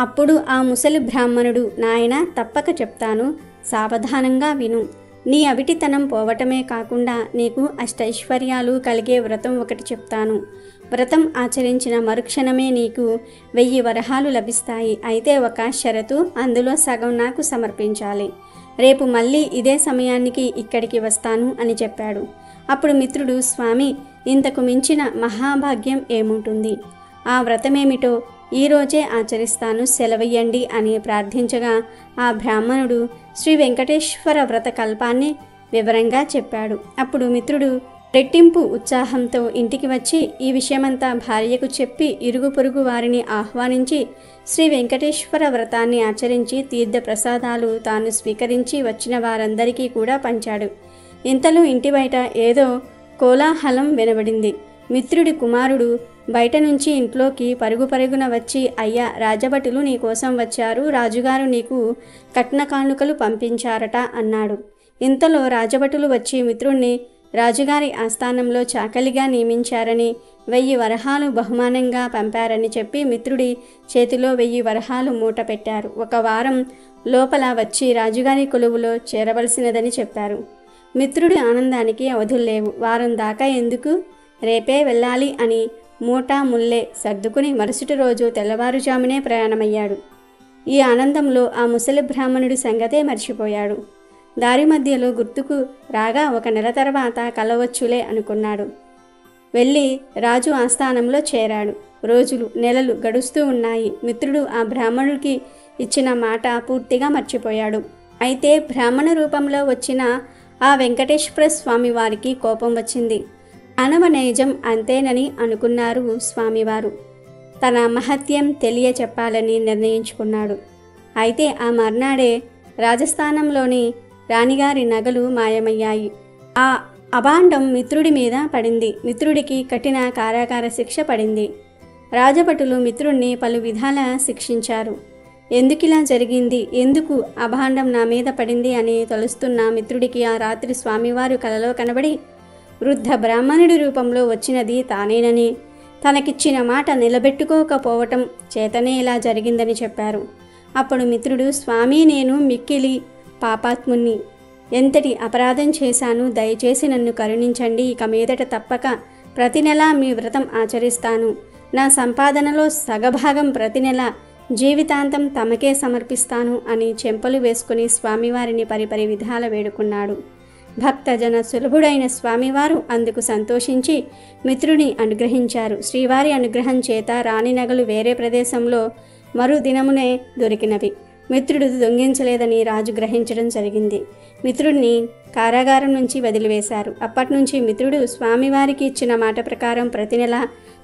అప్పుడు ఆ ముసలి బ్రాహ్మణుడు, నాయన, తప్పక చెప్తాను, సావధానంగా విను. నీ అవిటితనం పోవటమే కాకుండా నీకు అష్టైశ్వర్యాలు కలిగే వ్రతం ఒకటి చెప్తాను. వ్రతం ఆచరించిన మరుక్షణమే నీకు 1000 వరహాలు లభిస్తాయి. అయితే ఒక షరతు, అందులో సగం నాకు సమర్పించాలి. రేపు మళ్ళీ ఇదే సమయానికి ఇక్కడికి వస్తాను అని చెప్పాడు. అప్పుడు మిత్రుడు, స్వామి, ఇంతకు మించిన మహాభాగ్యం ఏముంటుంది? ఆ వ్రతమేమిటో ఈరోజే ఆచరిస్తాను, సెలవయ్యండి అని ప్రార్థించగా ఆ బ్రాహ్మణుడు శ్రీ వెంకటేశ్వర వ్రత కల్పాన్ని వివరంగా చెప్పాడు. అప్పుడు మిత్రుడు రెట్టింపు ఉత్సాహంతో ఇంటికి వచ్చి ఈ విషయమంతా భార్యకు చెప్పి ఇరుగు పొరుగు వారిని ఆహ్వానించి శ్రీ వెంకటేశ్వర వ్రతాన్ని ఆచరించి తీర్థ ప్రసాదాలు తాను స్వీకరించి వచ్చిన వారందరికీ కూడా పంచాడు. ఇంతలో ఇంటి బయట ఏదో కోలాహలం వినబడింది. మిత్రుడి కుమారుడు బయట నుంచి ఇంట్లోకి పరుగు పరుగున వచ్చి, అయ్యా, రాజభటులు నీకోసం వచ్చారు, రాజుగారు నీకు కట్న కానుకలు పంపించారట అన్నాడు. ఇంతలో రాజభటులు వచ్చి మిత్రుణ్ణి రాజుగారి ఆస్థానంలో చాకలిగా నియమించారని 1000 వరహాలు బహుమానంగా పంపారని చెప్పి మిత్రుడి చేతిలో 1000 వరహాలు మూట పెట్టారు. 1 వారం లోపల వచ్చి రాజుగారి కొలువులో చేరవలసినదని చెప్పారు. మిత్రుడి ఆనందానికి అవధుల్లేవు. వారం దాకా ఎందుకు, రేపే వెళ్ళాలి అని మూటా ముల్లే సర్దుకుని మరుసటి రోజు తెల్లవారుజామునే ప్రయాణమయ్యాడు. ఈ ఆనందంలో ఆ ముసలి బ్రాహ్మణుడి సంగతే మర్చిపోయాడు. దారి మధ్యలో గుర్తుకు రాగా 1 నెల తర్వాత కలవచ్చులే అనుకున్నాడు. వెళ్ళి రాజు ఆస్థానంలో చేరాడు. రోజులు నెలలు గడుస్తూ ఉన్నాయి. మిత్రుడు ఆ బ్రాహ్మణుడికి ఇచ్చిన మాట పూర్తిగా మర్చిపోయాడు. అయితే బ్రాహ్మణ రూపంలో వచ్చిన ఆ వెంకటేశ్వర స్వామి వారికి కోపం వచ్చింది. అనవనైజం అంతేనని అనుకున్నారు స్వామివారు. తన మహత్యం తెలియచెప్పాలని నిర్ణయించుకున్నాడు. అయితే ఆ మర్నాడే రాజస్థానంలోని రాణిగారి నగలు మాయమయ్యాయి. ఆ అభాండం మిత్రుడి మీద పడింది. మిత్రుడికి కఠిన కారాగార శిక్ష పడింది. రాజభటులు మిత్రుణ్ణి పలు విధాల శిక్షించారు. ఎందుకిలా జరిగింది, ఎందుకు అభాండం నా మీద పడింది అని తలుస్తున్న మిత్రుడికి ఆ రాత్రి స్వామివారు కలలో కనబడి, వృద్ధ బ్రాహ్మణుడి రూపంలో వచ్చినది తానేనని, తనకిచ్చిన మాట నిలబెట్టుకోకపోవటం చేతనే ఇలా జరిగిందని చెప్పారు. అప్పుడు మిత్రుడు, స్వామి, నేను మిక్కిలి పాపాత్ముణ్ణి, ఎంతటి అపరాధం చేశాను, దయచేసి నన్ను కరుణించండి. ఇక మీదట తప్పక ప్రతి నెల మీ వ్రతం ఆచరిస్తాను. నా సంపాదనలో సగభాగం ప్రతి నెల జీవితాంతం తమకే సమర్పిస్తాను అని చెంపలు వేసుకుని స్వామివారిని పరిపరి విధాల వేడుకున్నాడు. భక్తజన సులభుడైన స్వామివారు అందుకు సంతోషించి మిత్రుని అనుగ్రహించారు. శ్రీవారి అనుగ్రహం చేత రాణి నగలు వేరే ప్రదేశంలో మరుదినమునే దొరికినవి. మిత్రుడు దొంగిలించలేదని రాజు గ్రహించడం జరిగింది. మిత్రుడిని కారాగారం నుంచి వదిలివేశారు. అప్పటినుంచి మిత్రుడు స్వామివారికి ఇచ్చిన మాట ప్రకారం ప్రతి నెల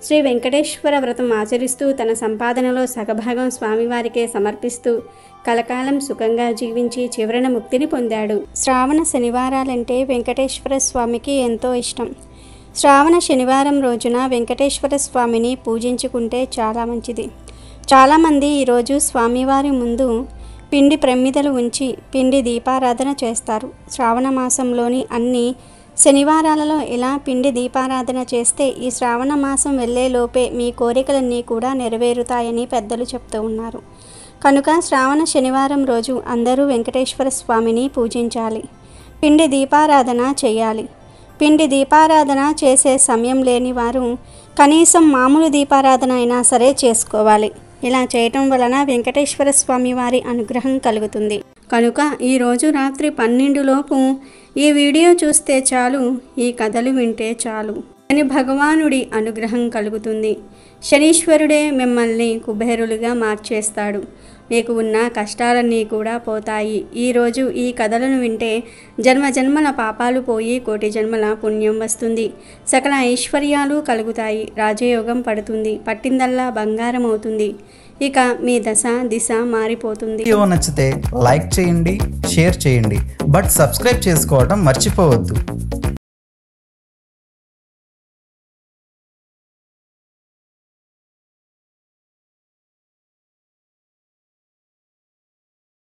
శ్రీ వెంకటేశ్వర వ్రతం ఆచరిస్తూ తన సంపాదనలో సగభాగం స్వామివారికే సమర్పిస్తూ కలకాలం సుఖంగా జీవించి చివరన ముక్తిని పొందాడు. శ్రావణ శనివారాలంటే వెంకటేశ్వర స్వామికి ఎంతో ఇష్టం. శ్రావణ శనివారం రోజున వెంకటేశ్వర స్వామిని పూజించుకుంటే చాలా మంచిది. చాలామంది ఈరోజు స్వామివారి ముందు పిండి ప్రమిదలు ఉంచి పిండి దీపారాధన చేస్తారు. శ్రావణ మాసంలోని అన్ని శనివారాలలో ఇలా పిండి దీపారాధన చేస్తే ఈ శ్రావణ మాసం వెళ్ళేలోపే మీ కోరికలన్నీ కూడా నెరవేరుతాయని పెద్దలు చెప్తూ ఉన్నారు. కనుక శ్రావణ శనివారం రోజు అందరూ వెంకటేశ్వర స్వామిని పూజించాలి, పిండి దీపారాధన చేయాలి. పిండి దీపారాధన చేసే సమయం లేని వారు కనీసం మామూలు దీపారాధన అయినా సరే చేసుకోవాలి. ఇలా చేయటం వలన వెంకటేశ్వర స్వామి వారి అనుగ్రహం కలుగుతుంది. కనుక ఈరోజు రాత్రి 12 లోపు ఈ వీడియో చూస్తే చాలు, ఈ కథలు వింటే చాలు, శని భగవానుడి అనుగ్రహం కలుగుతుంది. శనీశ్వరుడే మిమ్మల్ని కుబేరులుగా మార్చేస్తాడు. మీకు ఉన్న కష్టాలన్నీ కూడా పోతాయి. ఈరోజు ఈ కథలను వింటే జన్మ జన్మల పాపాలు పోయి కోటి జన్మల పుణ్యం వస్తుంది. సకల ఐశ్వర్యాలు కలుగుతాయి. రాజయోగం పడుతుంది. పట్టిందల్లా బంగారం అవుతుంది. ఇక మీ దశ దిశ మారిపోతుంది. వీడియో నచ్చితే లైక్ చేయండి, షేర్ చేయండి, బట్ సబ్స్క్రైబ్ చేసుకోవడం మర్చిపోవద్దు.